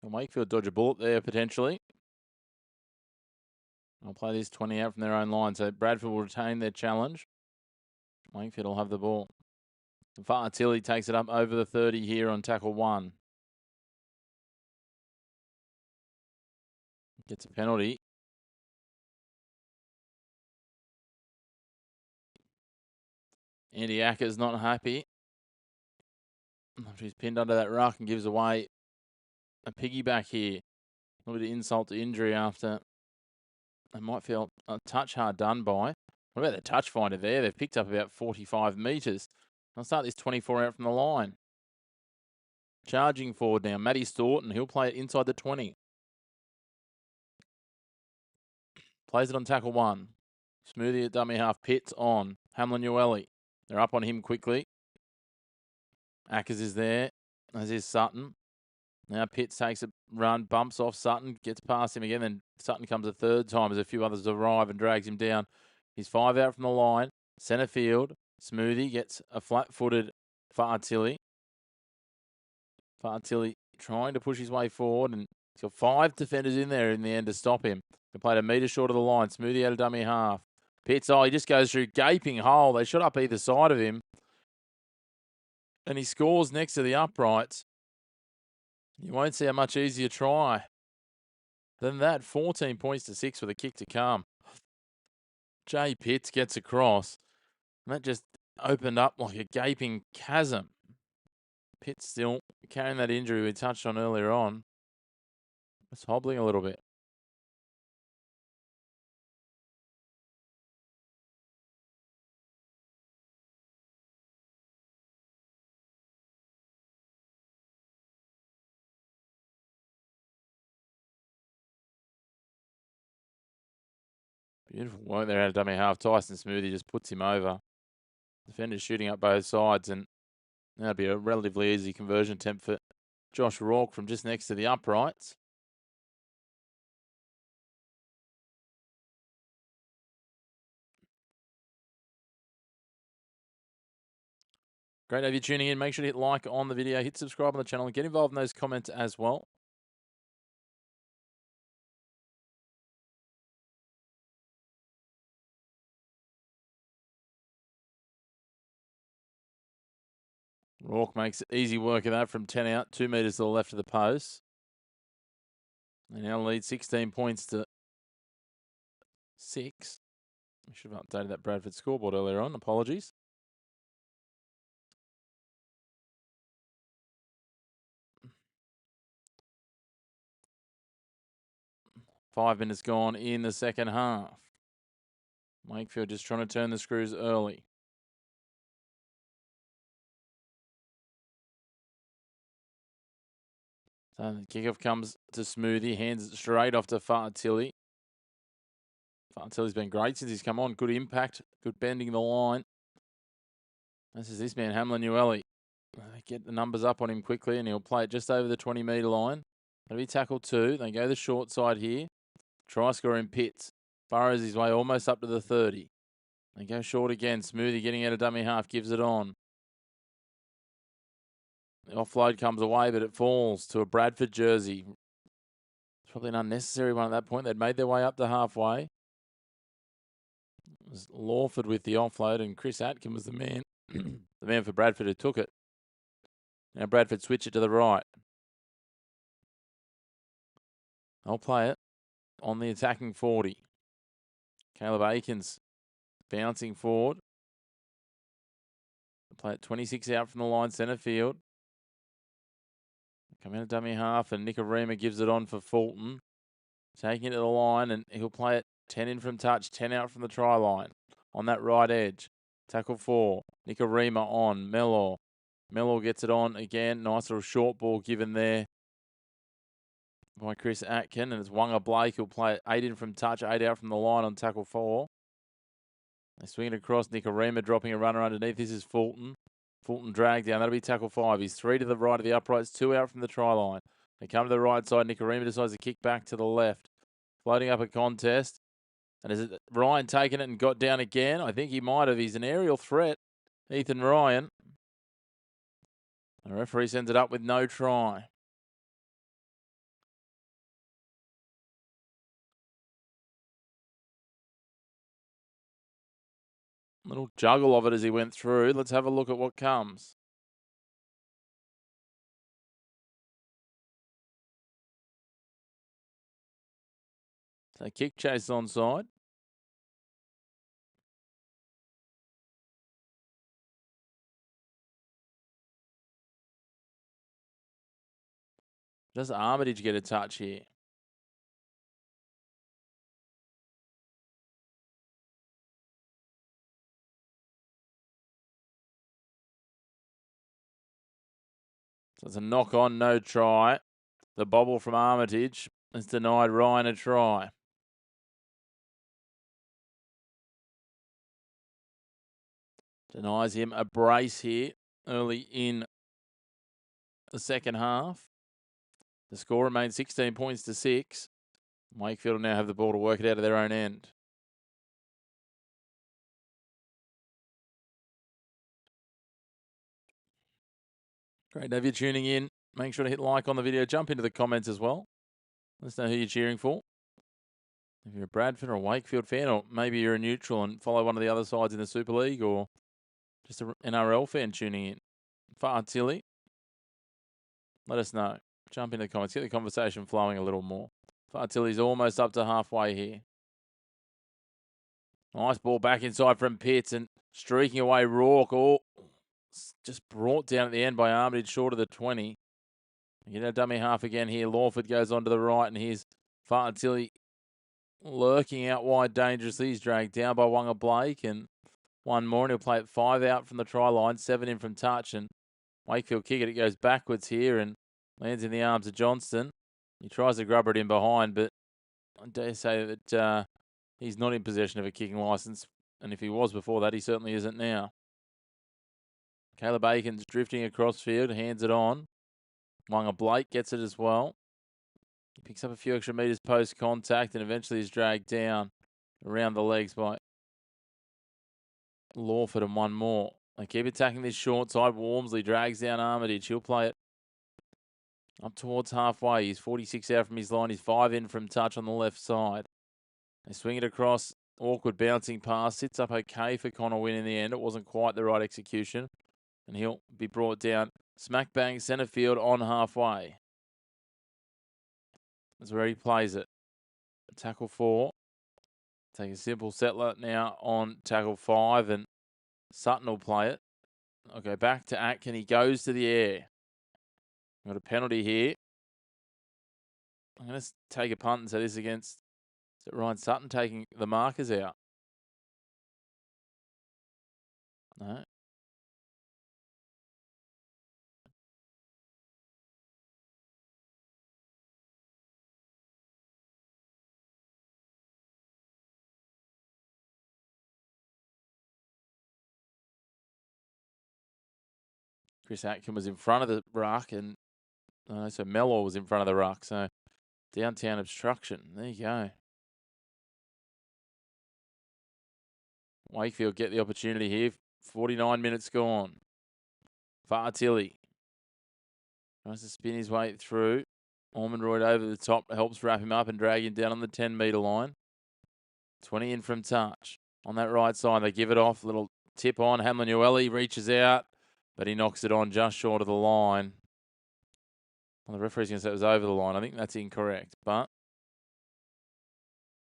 A: And Wakefield dodge a bullet there, potentially. I'll play this 20 out from their own line, so Bradford will retain their challenge. Wakefield will have the ball. Far Tilly takes it up over the 30 here on tackle 1. Gets a penalty. Andy Acker's not happy. He's pinned under that ruck and gives away a piggyback here. A little bit of insult to injury after they might feel a touch hard done by. What about the touch finder there? They've picked up about 45 metres. I'll start this 24 out from the line. Charging forward now, Matty Staunton. He'll play it inside the 20. Plays it on tackle 1. Smoothie at dummy half. Pitts on. Hamlin. They're up on him quickly. Ackers is there, as is Sutton. Now Pitts takes a run, bumps off Sutton, gets past him again, then Sutton comes a third time as a few others arrive and drags him down. He's 5 out from the line. Centre field. Smoothie gets a flat-footed Far Tilly. Far Tilly trying to push his way forward, and he's got 5 defenders in there in the end to stop him. They played a metre short of the line. Smoothie out of dummy half. Pitts, he just goes through gaping hole. They shot up either side of him. And he scores next to the uprights. You won't see a much easier try than that. 14 points to 6 with a kick to come. Jay Pitts gets across. And that just opened up like a gaping chasm. Pitt still carrying that injury we touched on earlier on. It's hobbling a little bit. Beautiful work there out of dummy half. Tyson Smoothie just puts him over. Defenders shooting up both sides, and that'd be a relatively easy conversion attempt for Josh Rourke from just next to the uprights. Great to have you tuning in. Make sure to hit like on the video, hit subscribe on the channel, and get involved in those comments as well. Rourke makes easy work of that from 10 out, 2 metres to the left of the post. They now lead 16 points to 6. I should have updated that Bradford scoreboard earlier on. Apologies. Five minutes gone in the second half. Wakefield just trying to turn the screws early. So the kickoff comes to Smoothie, hands it straight off to Fartilli. Fartilli's been great since he's come on. Good impact, good bending the line. This is this man, Hamlin-Ueli. Get the numbers up on him quickly, and he'll play it just over the 20-metre line. That'll be tackle 2. They go the short side here. Try score in Pitts. Burrows his way almost up to the 30. They go short again. Smoothie getting out of dummy half, gives it on. The offload comes away, but it falls to a Bradford jersey. It's probably an unnecessary one at that point. They'd made their way up to halfway. It was Lawford with the offload, and Chris Atkin was the man, the man for Bradford who took it. Now Bradford switch it to the right. I'll play it on the attacking 40. Caleb Aikens bouncing forward. Play it 26 out from the line, centre field. Come out of dummy half, and Nicarima gives it on for Fulton. Taking it to the line, and he'll play it 10 in from touch, 10 out from the try line. On that right edge. Tackle 4. Nicarima on. Mellor. Mellor gets it on again. Nice little short ball given there by Chris Atkin. And it's Wanga Blake who'll play it 8 in from touch, 8 out from the line on tackle 4. They swing it across. Nicarima dropping a runner underneath. This is Fulton. Fulton dragged down. That'll be tackle 5. He's 3 to the right of the uprights, 2 out from the try line. They come to the right side. Nicarima decides to kick back to the left. Floating up a contest. And is it Ryan taking it and got down again? I think he might have. He's an aerial threat. Ethan Ryan. The referee sends it up with no try. Little juggle of it as he went through. Let's have a look at what comes. So kick chase onside. Does Armitage get a touch here? So it's a knock on, no try. The bobble from Armitage has denied Ryan a try. Denies him a brace here early in the second half. The score remains 16 points to 6. Wakefield will now have the ball to work it out of their own end. Great to have you tuning in. Make sure to hit like on the video. Jump into the comments as well. Let us know who you're cheering for. If you're a Bradford or a Wakefield fan, or maybe you're a neutral and follow one of the other sides in the Super League, or just an NRL fan tuning in. Fartilli. Let us know. Jump into the comments. Get the conversation flowing a little more. Fartilli's almost up to halfway here. Nice ball back inside from Pitts and streaking away Rourke. Oh, Just brought down at the end by Armitage, short of the 20. You know, dummy half again here. Lawford goes on to the right, and here's Fartilli lurking out wide dangerously. He's dragged down by Wonga Blake, and one more, and he'll play it 5 out from the try line, 7 in from touch, and Wakefield kick it. It goes backwards here and lands in the arms of Johnston. He tries to grubber it in behind, but I dare say that he's not in possession of a kicking licence, and if he was before that, he certainly isn't now. Caleb Aiken's drifting across field, hands it on. Wonga Blake gets it as well. He picks up a few extra metres post-contact and eventually is dragged down around the legs by Lawford and one more. They keep attacking this short side. Walmsley drags down Armitage. He'll play it up towards halfway. He's 46 out from his line. He's 5 in from touch on the left side. They swing it across. Awkward bouncing pass. Sits up okay for Connor Wynn in the end. It wasn't quite the right execution. And he'll be brought down smack bang centre field on halfway. That's where he plays it. Tackle 4. Take a simple settler now on tackle 5, and Sutton will play it. I'll go back to Atkin. He goes to the air. Got a penalty here. I'm going to take a punt and say this against, is it Ryan Sutton taking the markers out? No. Chris Atkin was in front of the ruck, and so Mellor was in front of the ruck. So downtown obstruction. There you go. Wakefield get the opportunity here. 49 minutes gone. Fartilli tries to spin his way through. Ormonroyd over the top helps wrap him up and drag him down on the 10-metre line. 20 in from touch. On that right side, they give it off. Little tip on. Hamlin-Ueli reaches out, but he knocks it on just short of the line. Well, the referee's going to say it was over the line. I think that's incorrect, but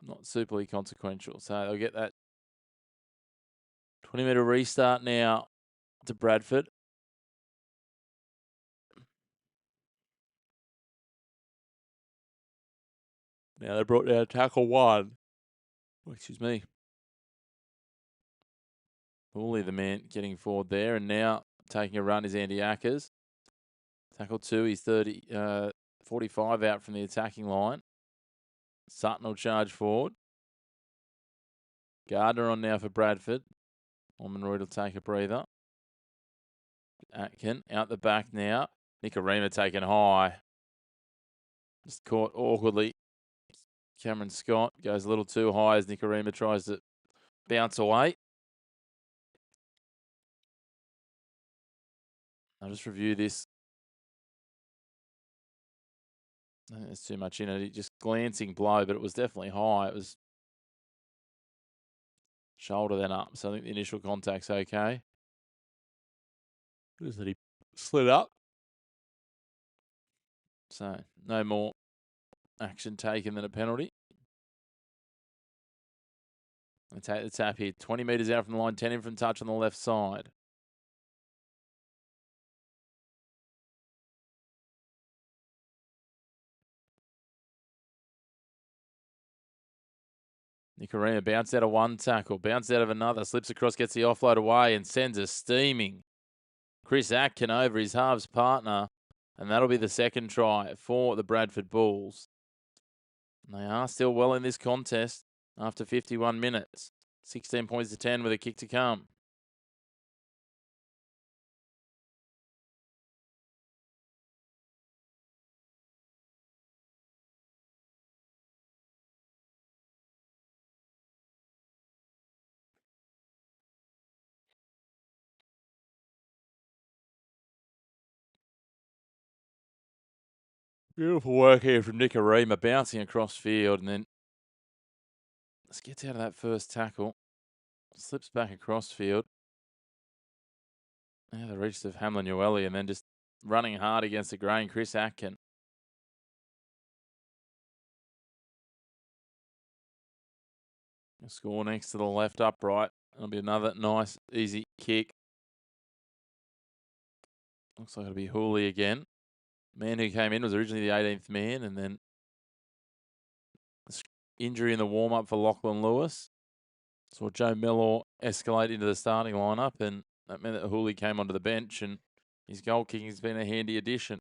A: not superly consequential. So they'll get that 20-metre restart now to Bradford. Now they brought down tackle 1. Oh, excuse me. Woolley, the man getting forward there, and now taking a run is Andy Ackers. Tackle 2, he's 45 out from the attacking line. Sutton will charge forward. Gardner on now for Bradford. Ormonroyd will take a breather. Atkin out the back now. Nicarima taken high. Just caught awkwardly. Cameron Scott goes a little too high as Nicarima tries to bounce away. I'll just review this. I think there's too much in it. Just glancing blow, but it was definitely high. It was shoulder then up. So I think the initial contact's okay. Just that he slid up. So no more action taken than a penalty. They take the tap here. 20 metres out from the line, 10 in from touch on the left side. Nicarima bounced out of one tackle, bounced out of another, slips across, gets the offload away and sends a steaming Chris Atkin over his halves partner. And that'll be the second try for the Bradford Bulls. And they are still well in this contest after 51 minutes. 16 points to 10 with a kick to come. Beautiful work here from Nicarima, bouncing across field, and then just gets out of that first tackle. Slips back across field. Now the reach of Hamlin-Ueli, and then just running hard against the grain, Chris Atkin. Score next to the left upright. It'll be another nice, easy kick. Looks like it'll be Hooley again. Man who came in was originally the 18th man, and then injury in the warm-up for Lachlan Lewis. Saw Joe Mellor escalate into the starting lineup, and that meant that Hooley came onto the bench, and his goal kicking has been a handy addition.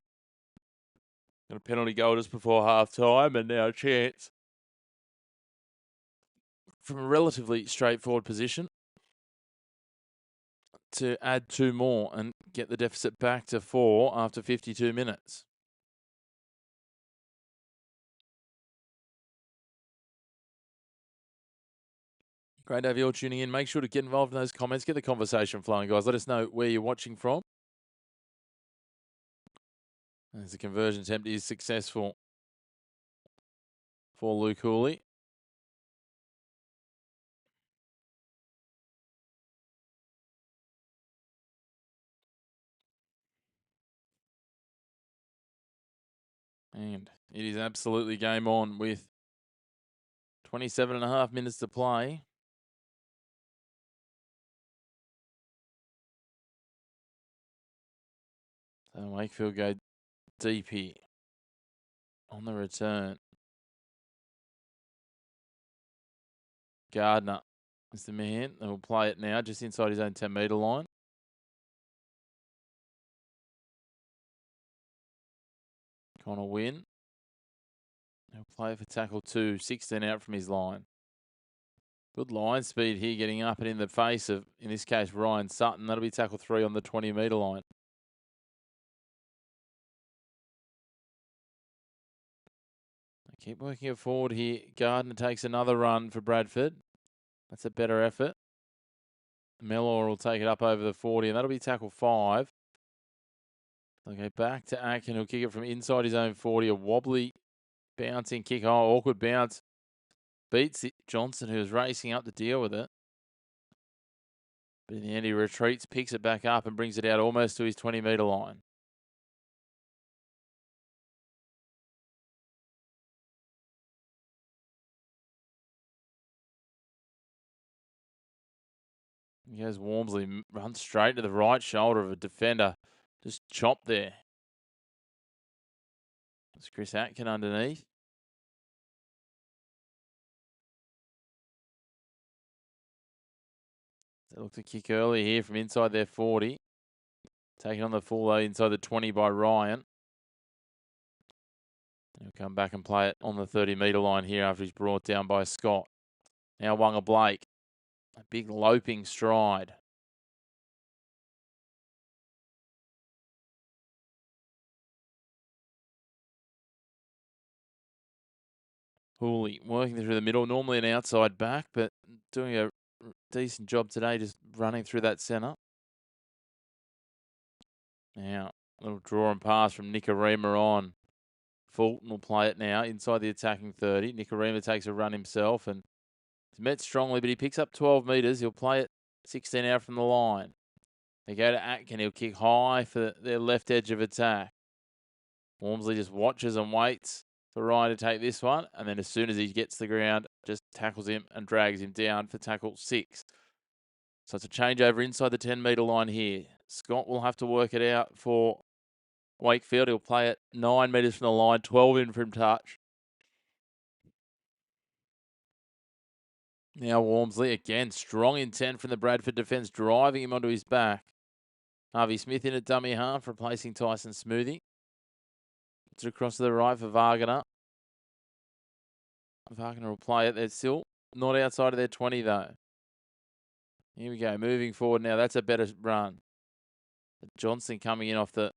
A: Got a penalty goal just before half-time, and now a chance from a relatively straightforward position to add 2 more and get the deficit back to 4 after 52 minutes. Great to have you all tuning in. Make sure to get involved in those comments. Get the conversation flowing, guys. Let us know where you're watching from. As the conversion attempt is successful for Luke Hooley. And it is absolutely game on with 27.5 minutes to play. So Wakefield go deep here on the return. Gardner is the man. They will play it now just inside his own 10-metre line. Connor Wynn. He'll play it for tackle 2, 16 out from his line. Good line speed here, getting up and in the face of, in this case, Ryan Sutton. That'll be tackle 3 on the 20-metre line. They keep working it forward here. Gardner takes another run for Bradford. That's a better effort. Mellor will take it up over the 40, and that'll be tackle 5. They'll go back to Atkin. He'll kick it from inside his own 40. A wobbly bouncing kick. Oh, awkward bounce. Beats it. Johnson, who was racing up to deal with it. But in the end, he retreats, picks it back up, and brings it out almost to his 20-metre line. He goes Walmsley, runs straight to the right shoulder of a defender. Just chopped there. It's Chris Atkin underneath. They look to kick early here from inside their 40. Taking on the full though inside the 20 by Ryan. He'll come back and play it on the 30-metre line here after he's brought down by Scott. Now Wanga Blake. A big loping stride. Hooley working through the middle. Normally an outside back, but doing a decent job today just running through that centre. Now, a little draw and pass from Nicarima on. Fulton will play it now inside the attacking 30. Nicarima takes a run himself and is met strongly, but he picks up 12 metres. He'll play it 16 out from the line. They go to Atkin. He'll kick high for their left edge of attack. Walmsley just watches and waits for Ryan to take this one. And then as soon as he gets to the ground, just tackles him and drags him down for tackle 6. So it's a changeover inside the 10-metre line here. Scott will have to work it out for Wakefield. He'll play it 9 metres from the line, 12 in from touch. Now Walmsley again, strong intent from the Bradford defence, driving him onto his back. Harvey Smith in at dummy half, replacing Tyson Smoothie. It's across to the right for Wagner. Wagner will play it. They're still not outside of their 20 though. Here we go, moving forward now. That's a better run. Johnson coming in off the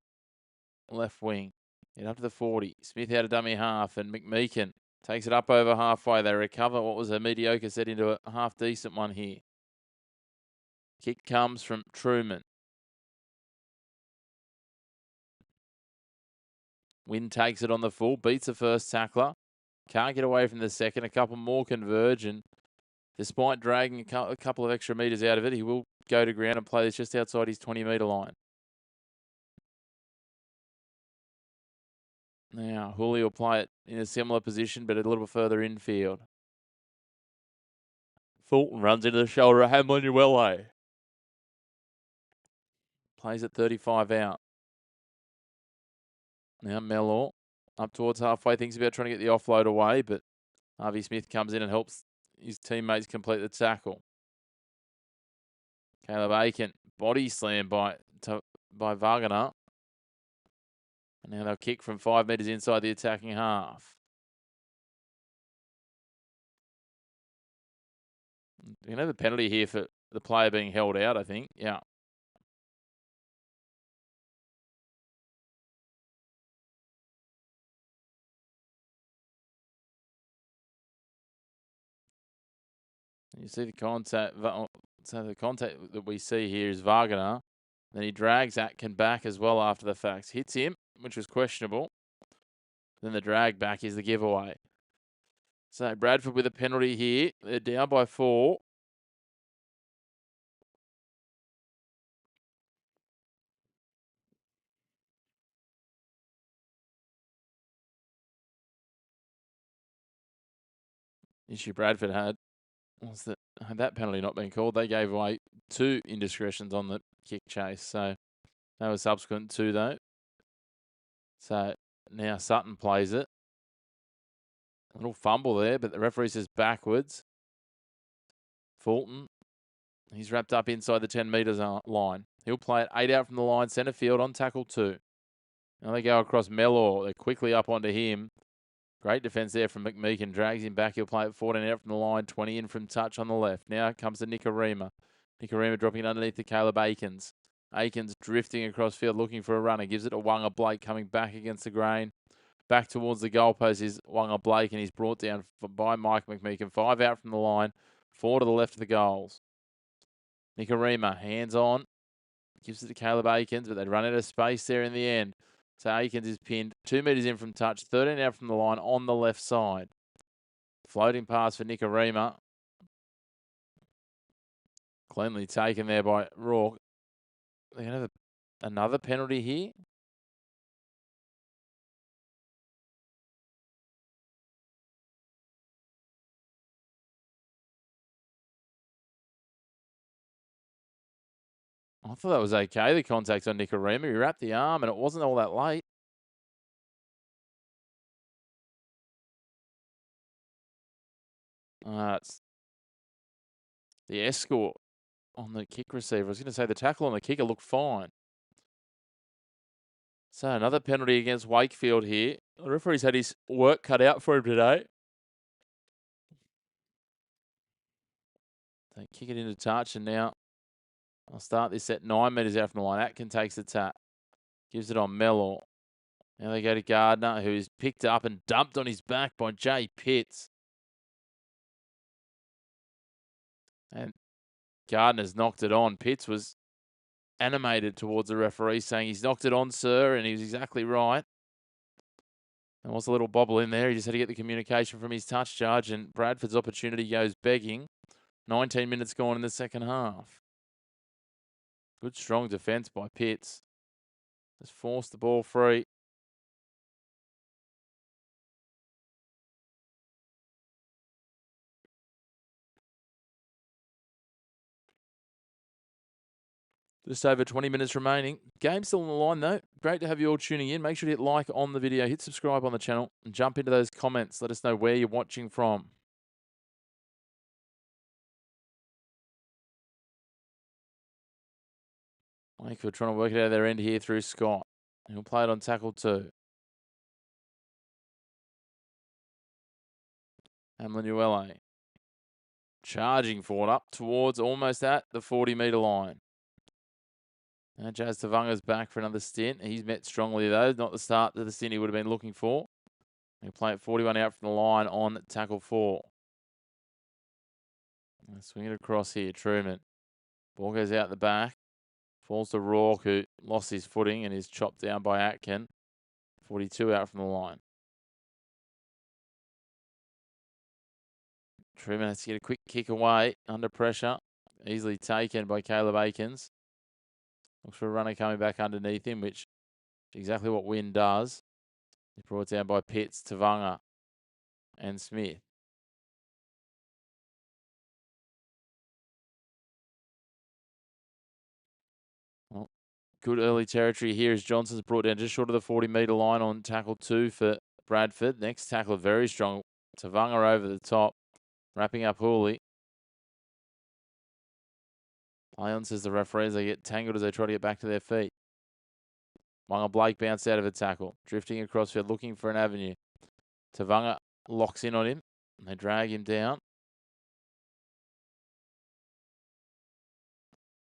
A: left wing. Get up to the 40. Smith out of dummy half, and McMeekin takes it up over halfway. They recover what was a mediocre set into a half-decent one here. Kick comes from Truman. Wynn takes it on the full, beats the first tackler. Can't get away from the second. A couple more converge, and despite dragging a couple of extra metres out of it, he will go to ground and play this just outside his 20-metre line. Now, Hooley will play it in a similar position, but a little bit further infield. Fulton runs into the shoulder of Hamlin Uele. Plays at 35 out. Now Mellor up towards halfway. Thinks about trying to get the offload away, but Harvey Smith comes in and helps his teammates complete the tackle. Caleb Aiken, body slam by Wagner. And now they'll kick from 5 metres inside the attacking half. You know the penalty here for the player being held out, I think. Yeah. You see the contact. So the contact that we see here is Wagner. Then he drags Atkin back as well after the fact. Hits him, which was questionable. Then the drag back is the giveaway. So Bradford with a penalty here. They're down by 4. Issue Bradford had was that had that penalty not been called, they gave away 2 indiscretions on the kick chase. So that was subsequent to though. So now Sutton plays it. A little fumble there, but the referee says backwards. Fulton, he's wrapped up inside the 10 metres line. He'll play it 8 out from the line, centre field on tackle 2. Now they go across Mellor. They're quickly up onto him. Great defence there from McMeekin. Drags him back. He'll play it 14 out from the line, 20 in from touch on the left. Now comes to Nicarima. Nicarima dropping it underneath to Caleb Aikens. Aikens drifting across field looking for a runner. Gives it to Wanga Blake coming back against the grain. Back towards the goalpost is Wanga Blake, and he's brought down by Mike McMeekin. 5 out from the line, 4 to the left of the goals. Nicarima, hands on. Gives it to Caleb Aikens, but they'd run out of space there in the end. So Aikens is pinned 2 metres in from touch, 13 out from the line on the left side. Floating pass for Nicarima. Cleanly taken there by Rourke. They're going to have another penalty here. I thought that was okay, the contact on Nicarima. He wrapped the arm and it wasn't all that late. It's the escort on the kick receiver. I was going to say the tackle on the kicker looked fine. So another penalty against Wakefield here. The referee's had his work cut out for him today. They kick it into touch, and now I'll start this at 9 metres out from the line. Atkin takes the tap. Gives it on Mellor. Now they go to Gardner, who is picked up and dumped on his back by Jay Pitts. And Gardner's knocked it on. Pitts was animated towards the referee, saying he's knocked it on, sir, and he was exactly right. There was a little bobble in there. He just had to get the communication from his touch charge, and Bradford's opportunity goes begging. 19 minutes gone in the second half. Good strong defence by Pitts. Just forced the ball free. Just over 20 minutes remaining. Game still on the line though. Great to have you all tuning in. Make sure to hit like on the video, hit subscribe on the channel, and jump into those comments. Let us know where you're watching from. Wakefield trying to work it out of their end here through Scott. He'll play it on tackle 2. Hamlin charging forward up towards almost at the 40-metre line. Now Jazz Tavanga's back for another stint. He's met strongly though. Not the start that the stint he would have been looking for. He'll play it 41 out from the line on tackle 4. Swing it across here, Truman. Ball goes out the back. Falls to Rourke, who lost his footing and is chopped down by Atkin. 42 out from the line. Truman has to get a quick kick away under pressure. Easily taken by Caleb Aikens. Looks for a runner coming back underneath him, which is exactly what Wynn does. He's brought down by Pitts, Tavanga, and Smith. Well, Good early territory here as Johnson's brought down just short of the 40-metre line on tackle 2 for Bradford. Next tackler, very strong. Tavanga over the top, wrapping up Hooley. Play on, says the referee, as they get tangled as they try to get back to their feet. Wanga Blake bounced out of a tackle, drifting across field, looking for an avenue. Tavanga locks in on him, and they drag him down.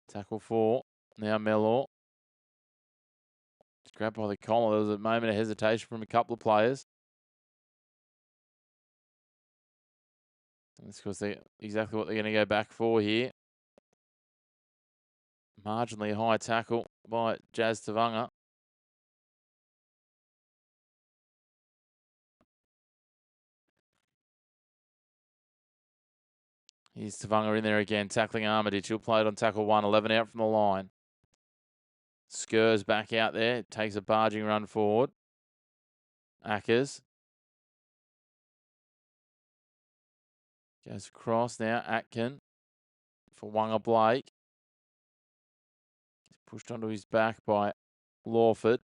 A: Tackle 4, now Mellor. Grabbed by the collar. There was a moment of hesitation from a couple of players. And that's because they exactly what they're going to go back for here. Marginally high tackle by Jazz Tavanga. Here's Tavanga in there again, tackling Armitage. He'll play it on tackle 1, 11 out from the line. Skurs back out there, takes a barging run forward. Ackers. Goes across now, Atkin for Wanga Blake. He's pushed onto his back by Lawford.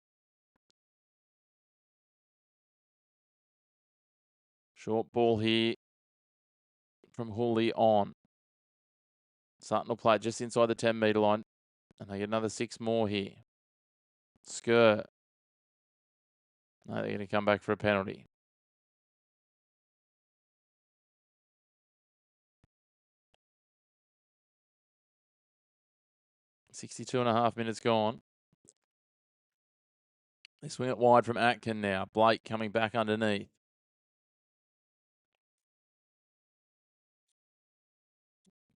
A: Short ball here from Hooley on. Sutton will play it just inside the 10-metre line. And they get another 6 more here. Skur. No, they're going to come back for a penalty. .62.5 minutes gone. They swing it wide from Atkin now. Blake coming back underneath.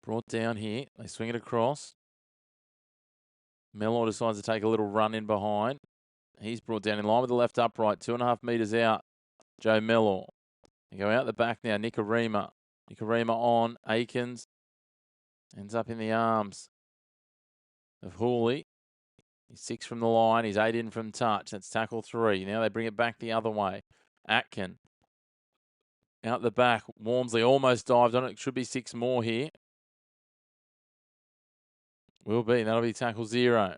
A: Brought down here. They swing it across. Mellor decides to take a little run in behind. He's brought down in line with the left upright. 2.5 metres out. Joe Mellor. They go out the back now. Nicarima. Nicarima on. Aikens. Ends up in the arms of Hooley. He's 6 from the line. He's 8 in from touch. That's tackle 3. Now they bring it back the other way. Atkin. Out the back. Walmsley almost dived on it. It should be 6 more here. Will be. That'll be tackle 0.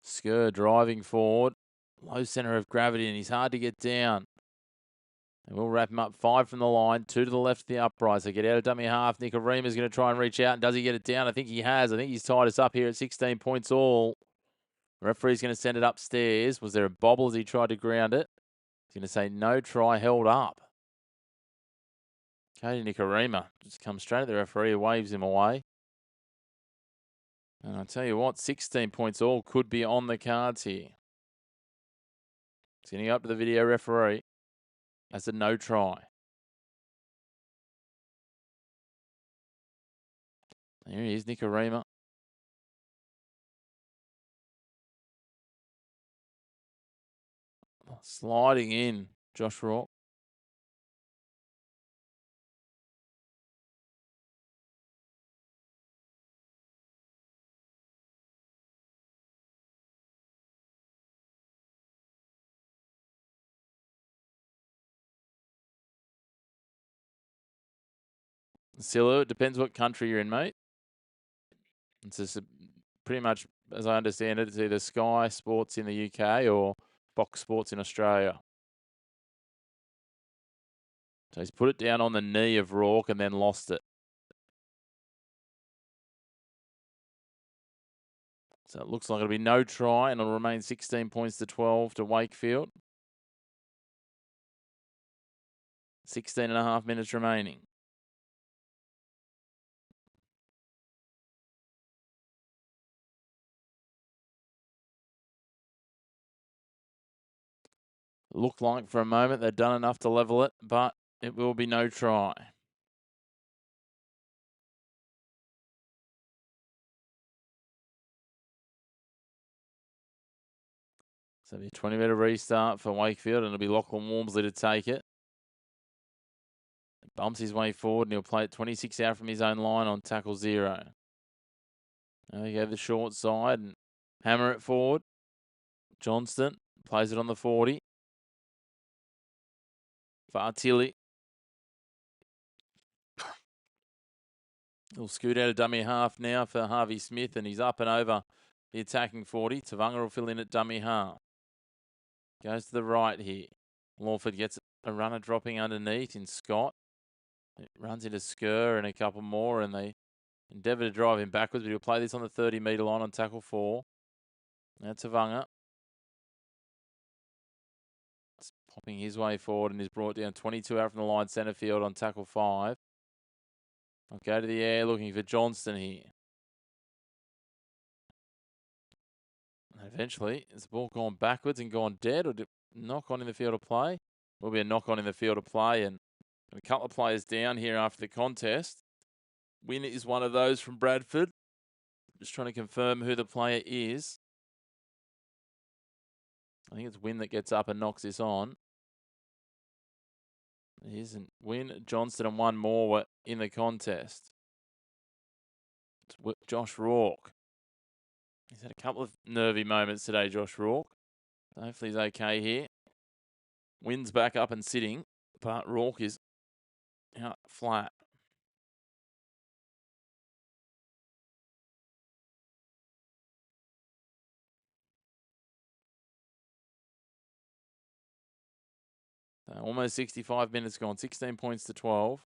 A: Skur driving forward. Low centre of gravity, and he's hard to get down. And we'll wrap him up. 5 from the line. 2 to the left of the upright. So get out of dummy half. Nicarima's going to try and reach out. And does he get it down? I think he has. I think he's tied us up here at 16 points all. Referee's going to send it upstairs. Was there a bobble as he tried to ground it? He's going to say no try, held up. Cody Nicarima just comes straight at the referee, waves him away. And I tell you what, 16 points all could be on the cards here. It's getting up to the video referee. That's a no try. There he is, Nicarima. Sliding in, Josh Rourke. Silo, it depends what country you're in, mate. It's just pretty much, as I understand it, it's either Sky Sports in the UK or Fox Sports in Australia. So he's put it down on the knee of Rourke and then lost it. So it looks like it'll be no try and it'll remain 16 points to 12 to Wakefield. 16.5 minutes remaining. Looked like for a moment they'd done enough to level it, but it will be no try. So it'll be a 20-metre restart for Wakefield, and it'll be Lachlan Walmsley to take it. Bumps his way forward, and he'll play it 26 out from his own line on tackle 0. There you go, the short side, and hammer it forward. Johnston plays it on the 40. For Artilli. He'll scoot out a dummy half now for Harvey Smith, and he's up and over the attacking 40. Tavanga will fill in at dummy half. Goes to the right here. Lawford gets a runner dropping underneath in Scott. It runs into Skur and a couple more, and they endeavour to drive him backwards, but he'll play this on the 30-metre line on tackle 4. Now Tavanga. It's popping his way forward and is brought down 22 out from the line centre field on tackle 5. I'll go to the air looking for Johnston here. And eventually, is the ball gone backwards and gone dead, or knock on in the field of play? Will be a knock on in the field of play, and a couple of players down here after the contest. Win is one of those from Bradford. Just trying to confirm who the player is. I think it's Win that gets up and knocks this on. It isn't. Win, Johnston, and one more were in the contest. It's Josh Rourke. He's had a couple of nervy moments today, Josh Rourke. Hopefully he's okay here. Win's back up and sitting, but Rourke is out flat. Almost 65 minutes gone, 16 points to 12.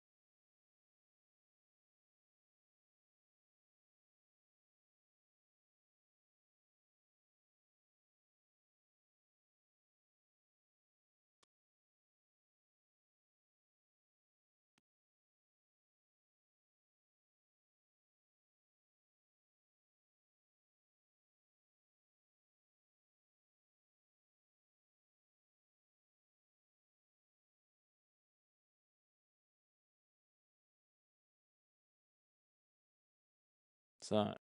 A: So,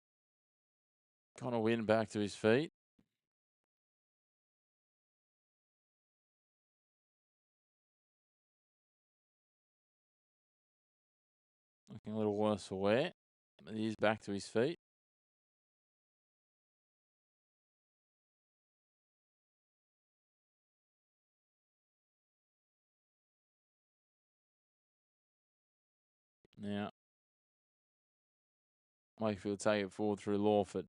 A: Connor Wynn back to his feet. Looking a little worse for wear. But he is back to his feet. Now, Wakefield take it forward through Lawford.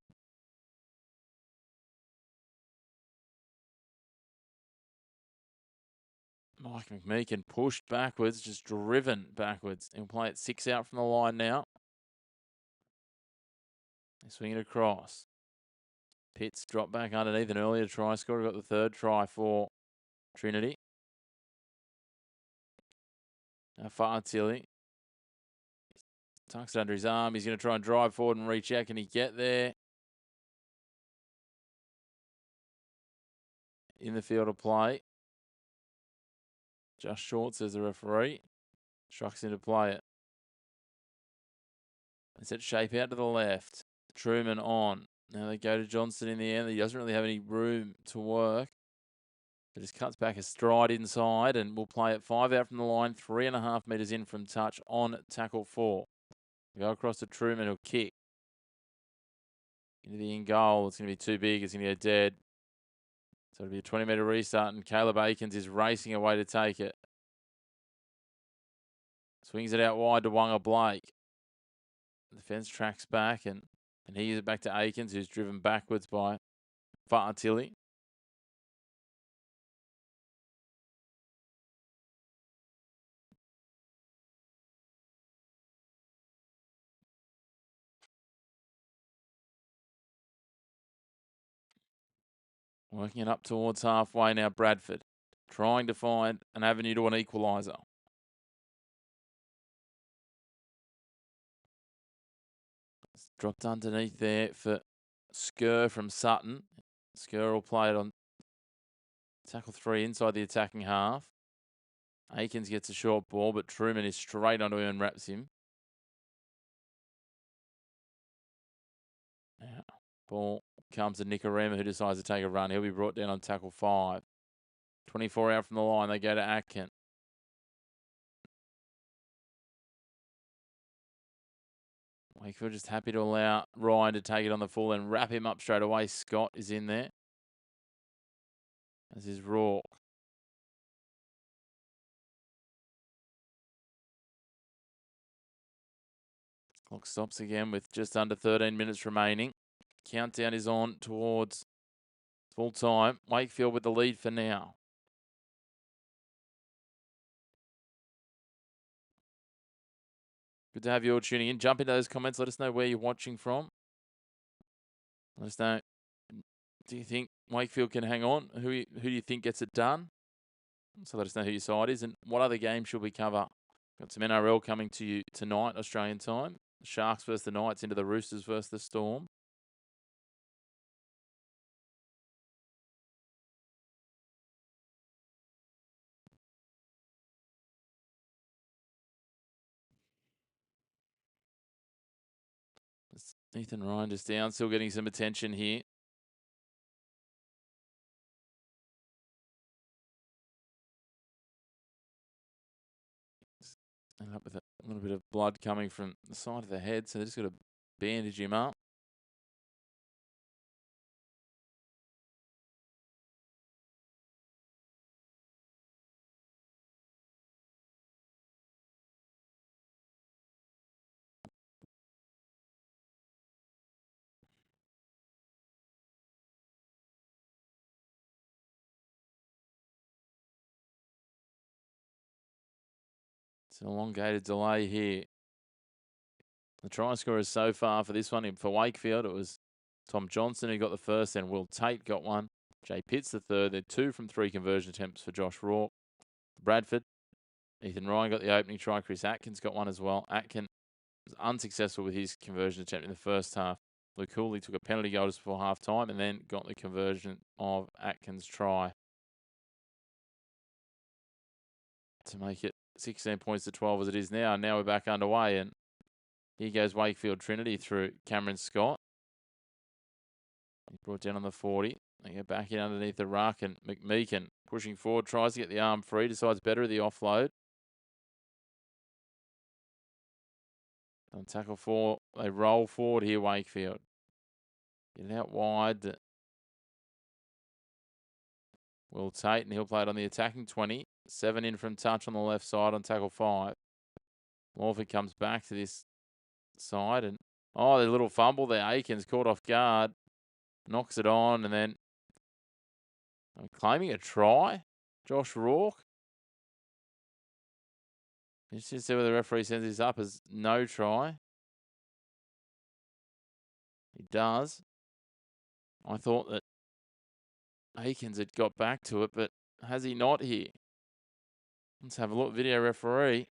A: Mike McMeekin pushed backwards, just driven backwards. He'll play it 6 out from the line now. They swing it across. Pitts dropped back underneath an earlier try scorer. Got the 3rd try for Trinity. Now Fartilli tucks it under his arm. He's going to try and drive forward and reach out. Can he get there? In the field of play. Just short, says the referee. Trucks into play it. It's at shape out to the left. Truman on. Now they go to Johnston in the end. He doesn't really have any room to work. But just cuts back a stride inside and will play it 5 out from the line, 3.5 metres in from touch on tackle 4. Go across to Truman, who'll kick. Into the in goal. It's going to be too big. It's going to go dead. So it'll be a 20-metre restart, and Caleb Aikens is racing away to take it. Swings it out wide to Wanga Blake. The defence tracks back, and he gives it back to Aikens, who's driven backwards by Fartilli. Working it up towards halfway now, Bradford. Trying to find an avenue to an equaliser. It's dropped underneath there for Skur from Sutton. Skur will play it on tackle 3 inside the attacking half. Aikens gets a short ball, but Truman is straight onto him and wraps him. Now, ball comes to Nicarima, who decides to take a run. He'll be brought down on tackle 5. 24 out from the line. They go to Atkin. Wakefield just happy to allow Ryan to take it on the full and wrap him up straight away. Scott is in there. As is Rourke. Clock stops again with just under 13 minutes remaining. Countdown is on towards full time. Wakefield with the lead for now. Good to have you all tuning in. Jump into those comments. Let us know where you're watching from. Let us know. Do you think Wakefield can hang on? Who do you think gets it done? So let us know who your side is and what other games should we cover. Got some NRL coming to you tonight, Australian time. The Sharks versus the Knights into the Roosters versus the Storm. Ethan Ryan just down, still getting some attention here. End up with a little bit of blood coming from the side of the head, so they just got to bandage him up. It's an elongated delay here. The try scorers so far for this one, for Wakefield, it was Tom Johnson who got the first, and Will Tate got one. Jay Pitts the third. They're 2 from 3 conversion attempts for Josh Rourke. Bradford, Ethan Ryan got the opening try. Chris Atkins got one as well. Atkins was unsuccessful with his conversion attempt in the first half. Luke Cooley took a penalty goal just before half time and then got the conversion of Atkins' try to make it 16 points to 12 as it is now. Now we're back underway, and here goes Wakefield Trinity through Cameron Scott. He brought down on the 40. They get back in underneath the ruck, and McMeekin pushing forward, tries to get the arm free, decides better the offload. On tackle 4, they roll forward here, Wakefield. Get it out wide. Will Tate, and he'll play it on the attacking 20. 7 in from touch on the left side on tackle 5. Morford comes back to this side, and the little fumble there. Aikens caught off guard, knocks it on, and then claiming a try. Josh Rourke. Let's just see whether the referee sends this up as no try. He does. I thought that Aikens had got back to it, but has he not here? Let's have a look. Video referee.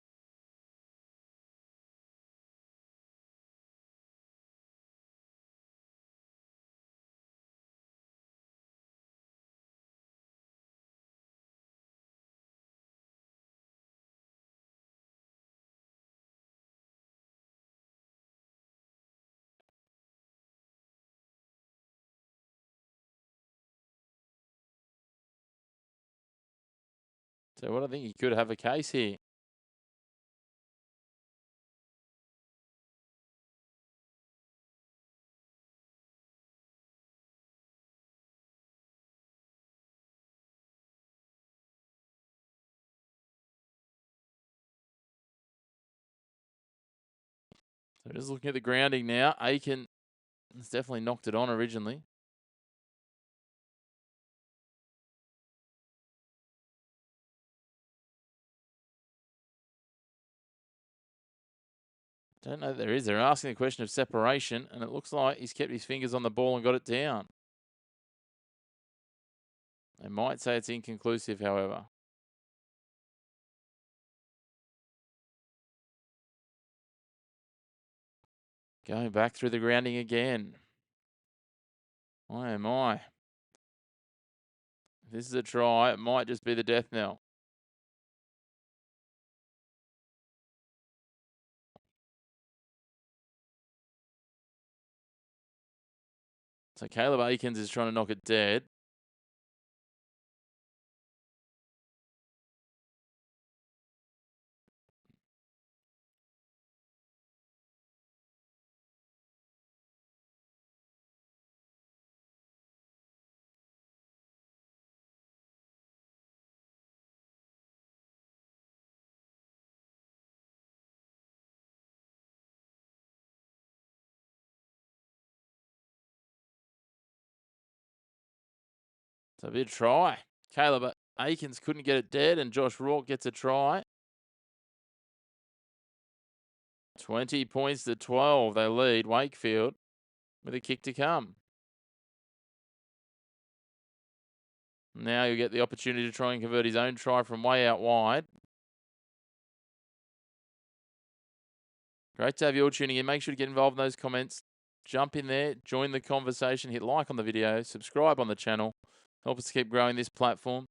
A: So what I think he could have a case here. So just looking at the grounding now, Aiken has definitely knocked it on originally. Don't know if there is. They're asking the question of separation, and it looks like he's kept his fingers on the ball and got it down. They might say it's inconclusive, however. Going back through the grounding again. My, oh my. If this is a try, it might just be the death knell. So Caleb Aikens is trying to knock it dead. It's a big try. Caleb Aikens couldn't get it dead, and Josh Rourke gets a try. 20 points to 12. They lead Wakefield with a kick to come. Now you'll get the opportunity to try and convert his own try from way out wide. Great to have you all tuning in. Make sure to get involved in those comments. Jump in there, join the conversation, hit like on the video, subscribe on the channel. Help us to keep growing this platform.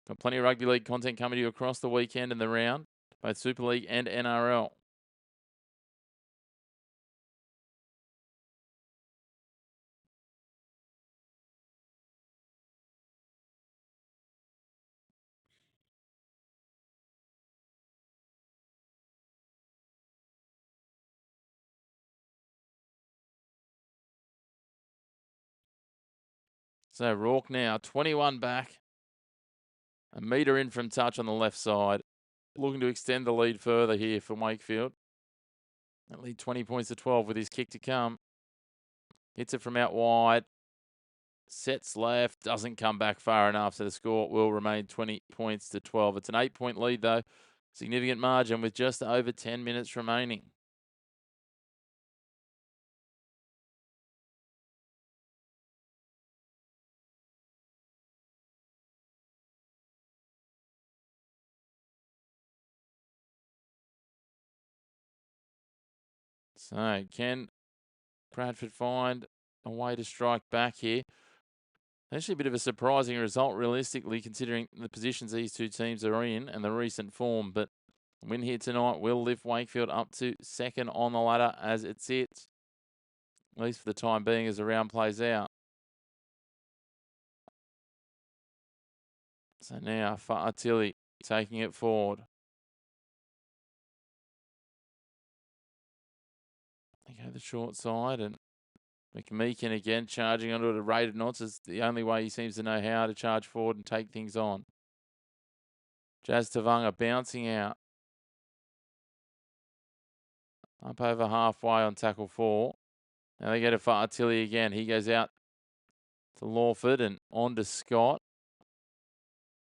A: Got plenty of rugby league content coming to you across the weekend and the round, both Super League and NRL. So Rourke now, 21 back. A metre in from touch on the left side. Looking to extend the lead further here for Wakefield. That lead 20 points to 12 with his kick to come. Hits it from out wide. Sets left. Doesn't come back far enough, so the score will remain 20 points to 12. It's an 8-point lead, though. Significant margin with just over 10 minutes remaining. So can Bradford find a way to strike back here? Actually, a bit of a surprising result, realistically, considering the positions these two teams are in and the recent form. But a win here tonight will lift Wakefield up to second on the ladder as it sits, at least for the time being as the round plays out. So now Fa'atili taking it forward. They go the short side, and McMeekin again charging onto it. A rate of knots is the only way he seems to know how to charge forward and take things on. Jazz Tavanga bouncing out. Up over halfway on tackle 4. Now they get it for Artilli again. He goes out to Lawford and on to Scott.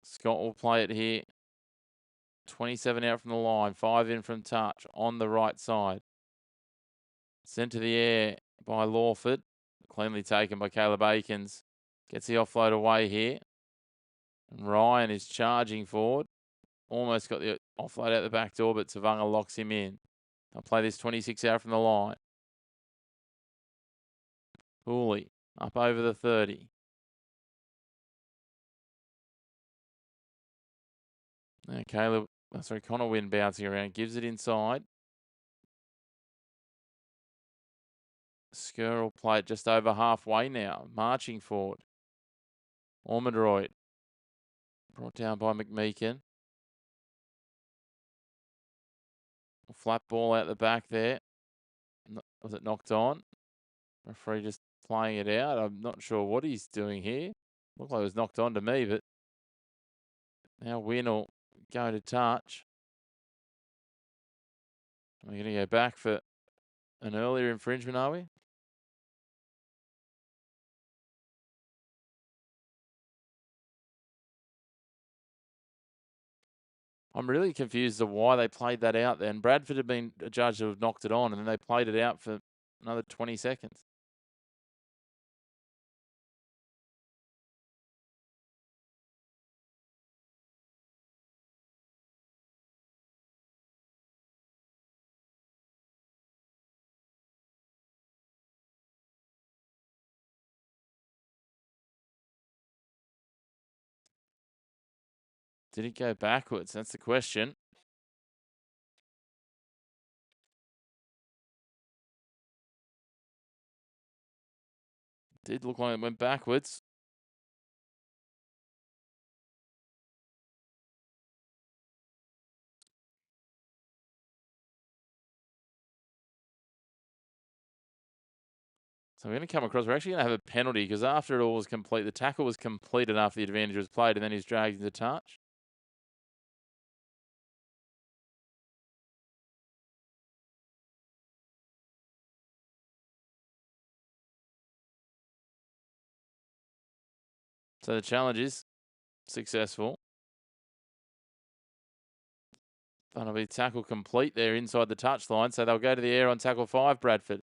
A: Scott will play it here. 27 out from the line. 5 in from touch on the right side. Sent to the air by Lawford. Cleanly taken by Caleb Aikens. Gets the offload away here. And Ryan is charging forward. Almost got the offload out the back door, but Tavanga locks him in. I'll play this 26 out from the line. Hooley up over the 30. Now Connor Wynn bouncing around. Gives it inside. Skur will play it just over halfway now. Marching forward. Ormondroyd. Brought down by McMeekin. Flat ball out the back there. Was it knocked on? Referee just playing it out. I'm not sure what he's doing here. Looked like it was knocked on to me, but now Wynn will go to touch. We're going to go back for an earlier infringement, are we? I'm really confused as to why they played that out then. Bradford had been adjudged to have knocked it on, and then they played it out for another 20 seconds. Did it go backwards? That's the question. Did look like it went backwards. So we're going to come across. We're actually going to have a penalty because after it all was complete, the tackle was completed after the advantage was played, and then he's dragged into touch. So the challenge is successful. That'll be tackle complete there inside the touchline. So they'll go to the air on tackle 5, Bradford.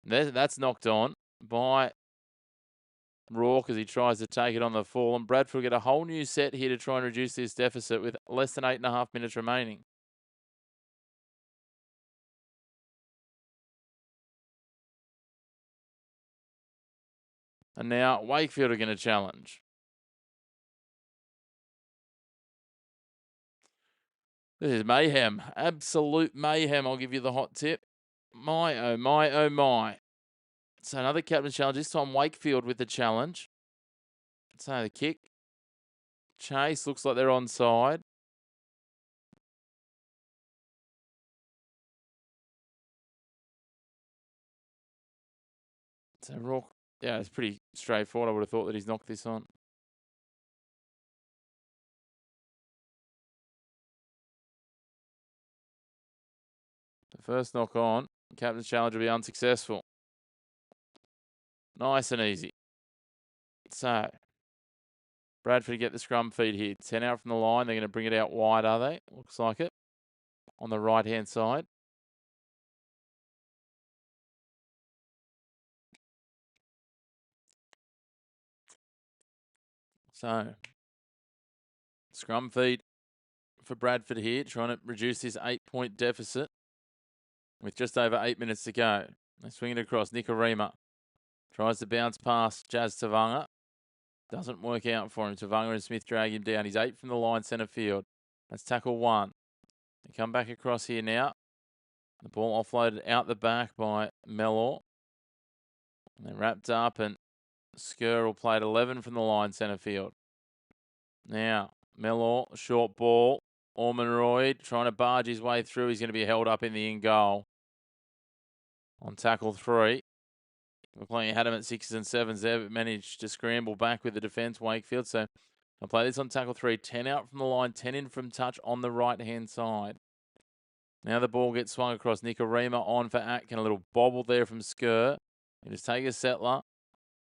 A: That's knocked on by Rourke as he tries to take it on the fall. And Bradford will get a whole new set here to try and reduce this deficit with less than 8.5 minutes remaining. And now Wakefield are going to challenge. This is mayhem. Absolute mayhem, I'll give you the hot tip. My, oh my, oh my. So another captain's challenge, this time Wakefield with the challenge. So the kick. Chase looks like they're onside. So Rourke, yeah, it's pretty straightforward. I would have thought that he's knocked this on. The first knock on, captain's challenge will be unsuccessful. Nice and easy. So Bradford get the scrum feed here. 10 out from the line. They're going to bring it out wide, are they? Looks like it. On the right-hand side. So scrum feed for Bradford here, trying to reduce his 8-point deficit with just over 8 minutes to go. They swing it across. Nicarima tries to bounce past Jazz Tavanga. Doesn't work out for him. Tavanga and Smith drag him down. He's 8 from the line, centre field. That's tackle 1. They come back across here now. The ball offloaded out the back by Mellor. And they're wrapped up, and Skur will play at 11 from the line, centre field. Now, Mellor, short ball. Ormonroyd trying to barge his way through. He's going to be held up in the in goal on tackle 3. We're playing had him at 6s and 7s there, but managed to scramble back with the defence, Wakefield. So I'll play this on tackle 3. 10 out from the line, 10 in from touch on the right-hand side. Now the ball gets swung across. Nicarima on for Atkin. A little bobble there from Skur. He'll just take a settler.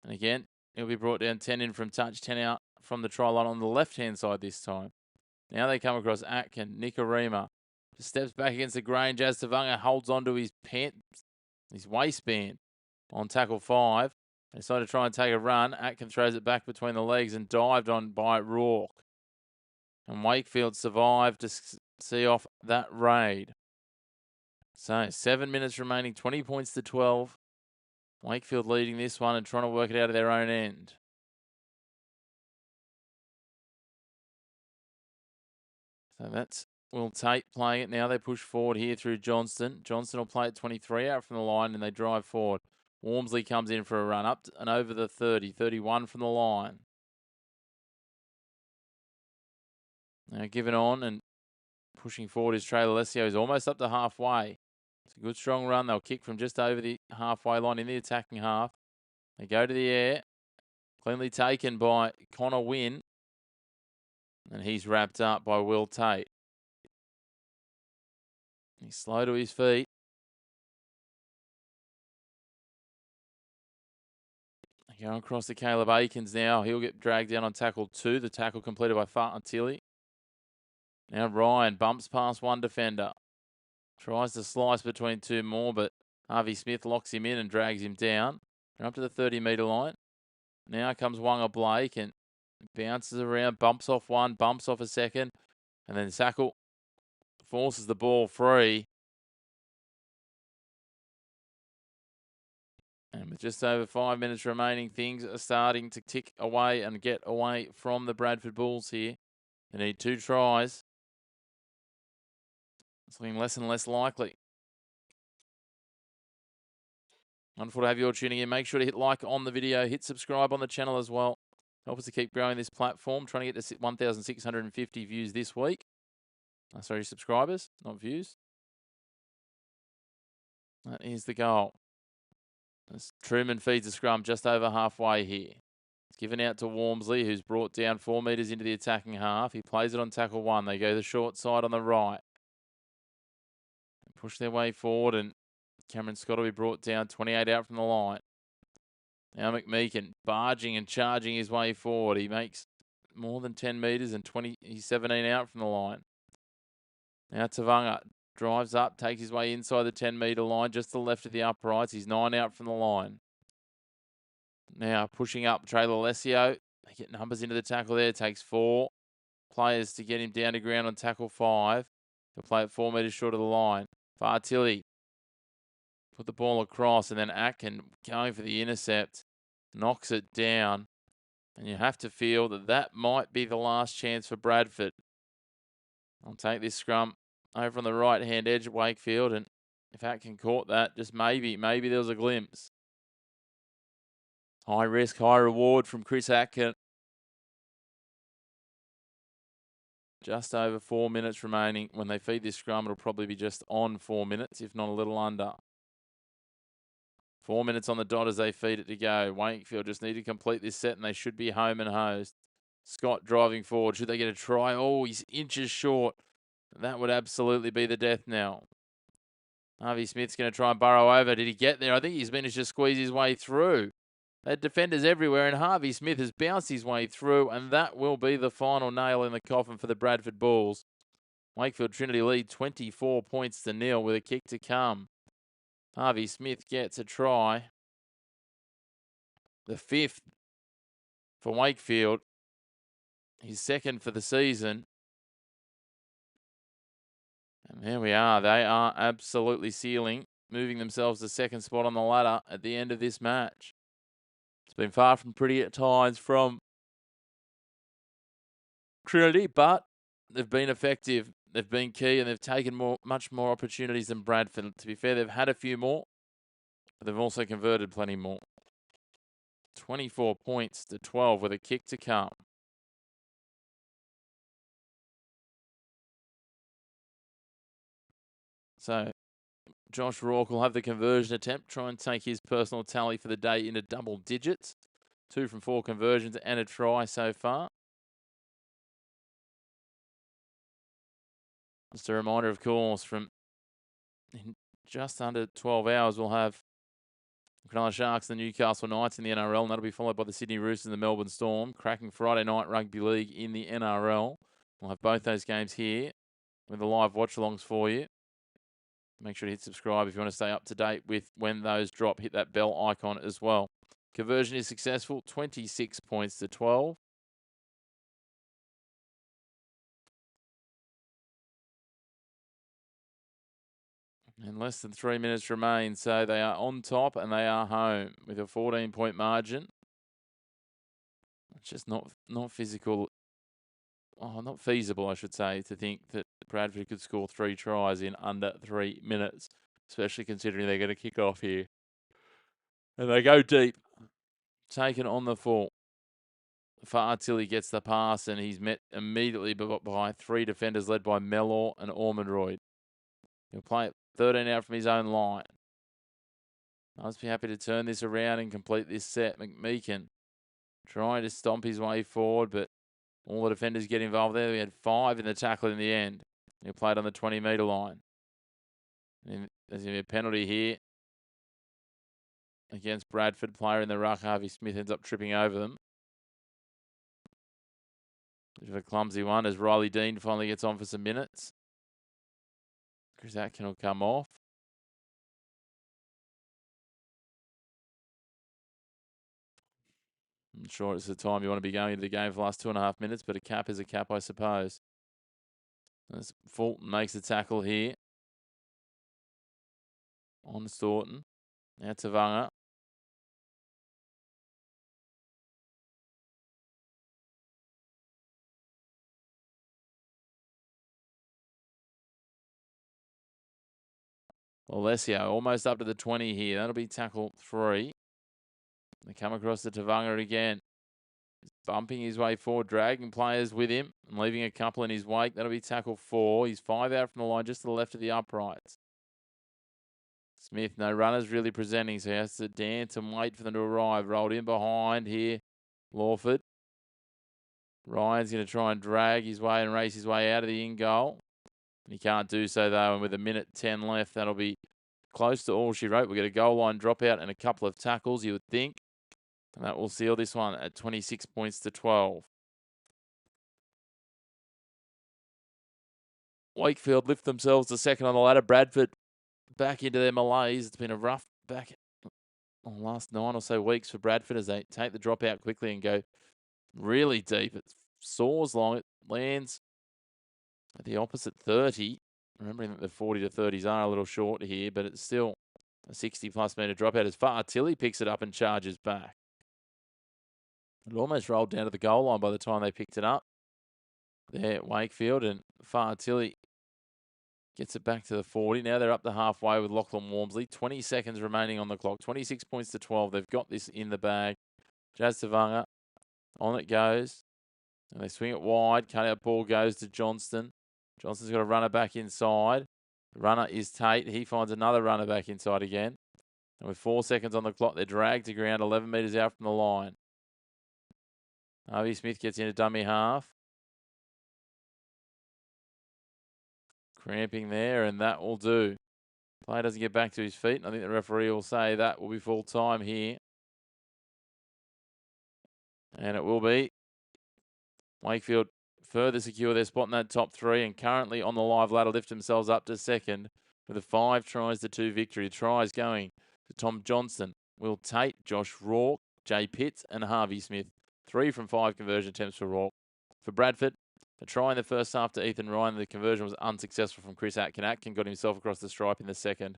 A: And again, he'll be brought down 10 in from touch, 10 out from the try line on the left-hand side this time. Now they come across Atkin. Nicarima just steps back against the grain. Jazz Tavanga holds onto his waistband on tackle 5. They decide to try and take a run. Atkin throws it back between the legs and dived on by Rourke. And Wakefield survived to see off that raid. So 7 minutes remaining, 20 points to 12. Wakefield leading this one and trying to work it out of their own end. So that's Will Tate playing it now. They push forward here through Johnston. Johnston will play at 23 out from the line and they drive forward. Walmsley comes in for a run up and over the 30, 31 from the line. Now giving on and pushing forward is Trey Alessio. He's almost up to halfway. It's a good strong run. They'll kick from just over the halfway line in the attacking half. They go to the air. Cleanly taken by Connor Wynn. And he's wrapped up by Will Tate. He's slow to his feet. Going across to Caleb Aikens now. He'll get dragged down on tackle 2. The tackle completed by Fartner Tilly. Now Ryan bumps past one defender. Tries to slice between 2 more, but Harvey Smith locks him in and drags him down. They're up to the 30-metre line. Now comes Wanga Blake and bounces around, bumps off one, bumps off a second. And then Sackle forces the ball free. And with just over 5 minutes remaining, things are starting to tick away and get away from the Bradford Bulls here. They need 2 tries. It's looking less and less likely. Wonderful to have you all tuning in. Make sure to hit like on the video. Hit subscribe on the channel as well. Help us to keep growing this platform. Trying to get to 1,650 views this week. Sorry, subscribers, not views. That is the goal. As Truman feeds the scrum just over halfway here. It's given out to Walmsley, who's brought down 4 metres into the attacking half. He plays it on tackle 1. They go the short side on the right. Push their way forward, and Cameron Scott will be brought down 28 out from the line. Now McMeekin barging and charging his way forward. He makes more than 10 metres and he's 17 out from the line. Now Tavanga drives up, takes his way inside the 10-metre line, just to the left of the uprights. He's 9 out from the line. Now pushing up, Trey Alessio. They get numbers into the tackle there. Takes 4 players to get him down to ground on tackle 5. He'll play it 4 metres short of the line. Fartilli put the ball across, and then Atkin going for the intercept. Knocks it down. And you have to feel that that might be the last chance for Bradford. I'll take this scrum over on the right-hand edge of Wakefield, and if Atkin caught that, just maybe there was a glimpse. High risk, high reward from Chris Atkin. Just over 4 minutes remaining. When they feed this scrum, it'll probably be just on 4 minutes, if not a little under. 4 minutes on the dot as they feed it to go. Wakefield just need to complete this set, and they should be home and hosed. Scott driving forward. Should they get a try? Oh, he's inches short. That would absolutely be the death knell. Harvey Smith's going to try and burrow over. Did he get there? I think he's managed to squeeze his way through. They had defenders everywhere, and Harvey Smith has bounced his way through, and that will be the final nail in the coffin for the Bradford Bulls. Wakefield Trinity lead 24 points to 0 with a kick to come. Harvey Smith gets a try. The 5th for Wakefield. His 2nd for the season. And there we are. They are absolutely sealing, moving themselves to 2nd spot on the ladder at the end of this match. It's been far from pretty at times from Trinity, but they've been effective. They've been key, and they've taken much more opportunities than Bradford. To be fair, they've had a few more, but they've also converted plenty more. 24 points to 12 with a kick to come. So Josh Rourke will have the conversion attempt, try and take his personal tally for the day into double digits. 2 from 4 conversions and a try so far. Just a reminder, of course, from in just under 12 hours, we'll have the Cronulla Sharks and the Newcastle Knights in the NRL, and that'll be followed by the Sydney Roosters and the Melbourne Storm. Cracking Friday night rugby league in the NRL. We'll have both those games here with the live watch-alongs for you. Make sure to hit subscribe if you want to stay up to date with when those drop. Hit that bell icon as well. Conversion is successful, 26 points to 12. And less than 3 minutes remain, so they are on top and they are home with a 14-point margin. It's just not physical. Oh, not feasible, I should say, to think that Bradford could score 3 tries in under 3 minutes, especially considering they're going to kick off here. And they go deep. Taken on the full. Fartilli gets the pass, and he's met immediately by 3 defenders led by Mellor and Ormondroyd. He'll play it 13 out from his own line. Must be happy to turn this around and complete this set. McMeekin trying to stomp his way forward, but all the defenders get involved there. We had 5 in the tackle in the end. He played on the 20-metre line. And there's going to be a penalty here against Bradford. Player in the ruck, Harvey Smith, ends up tripping over them. Bit of a clumsy one as Riley Dean finally gets on for some minutes. Chris Atkin will come off. I'm sure it's the time you want to be going into the game for the last 2.5 minutes, but a cap is a cap, I suppose. As Fulton makes the tackle here on Staunton. Now Tavanga. Alessio almost up to the 20 here. That'll be tackle 3. They come across to Tavanga again. He's bumping his way forward, dragging players with him and leaving a couple in his wake. That'll be tackle 4. He's 5 out from the line, just to the left of the uprights. Smith, no runners really presenting, so he has to dance and wait for them to arrive. Rolled in behind here, Lawford. Ryan's going to try and drag his way and race his way out of the in-goal. He can't do so, though, and with 1:10 left, that'll be close to all she wrote. We'll get a goal line dropout and a couple of tackles, you would think. And that will seal this one at 26 points to 12. Wakefield lift themselves to second on the ladder. Bradford back into their malaise. It's been a rough back last 9 or so weeks for Bradford as they take the drop out quickly and go really deep. It soars long. It lands at the opposite 30. Remembering that the 40 to 30s are a little short here, but it's still a 60-plus metre dropout as far. Tilly picks it up and charges back. It almost rolled down to the goal line by the time they picked it up there at Wakefield, and Far Tilly gets it back to the 40. Now they're up to halfway with Lachlan Walmsley. 20 seconds remaining on the clock. 26 points to 12. They've got this in the bag. Jazz Tavanga, on it goes. And they swing it wide. Cut out ball goes to Johnston. Johnston's got a runner back inside. The runner is Tate. He finds another runner back inside again. And with 4 seconds on the clock, they're dragged to ground 11 metres out from the line. Harvey Smith gets into dummy half. Cramping there, and that will do. Player doesn't get back to his feet, and I think the referee will say that will be full time here. And it will be. Wakefield further secure their spot in that top 3, and currently on the live ladder lift themselves up to second with a 5 tries to 2 victory. Tries going to Tom Johnston, Will Tate, Josh Rourke, Jay Pitts, and Harvey Smith. 3 from 5 conversion attempts for Rourke. For Bradford, a try in the first half to Ethan Ryan. The conversion was unsuccessful from Chris Atkin. Atkin got himself across the stripe in the second.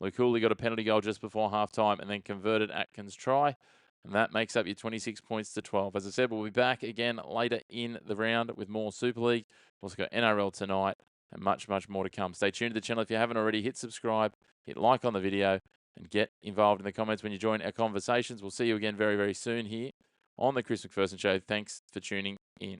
A: Luke Cooley got a penalty goal just before half-time and then converted Atkin's try. And that makes up your 26 points to 12. As I said, we'll be back again later in the round with more Super League. We've also got NRL tonight and much, much more to come. Stay tuned to the channel. If you haven't already, hit subscribe, hit like on the video, and get involved in the comments when you join our conversations. We'll see you again very, very soon here on the Chris McPherson Show. Thanks for tuning in.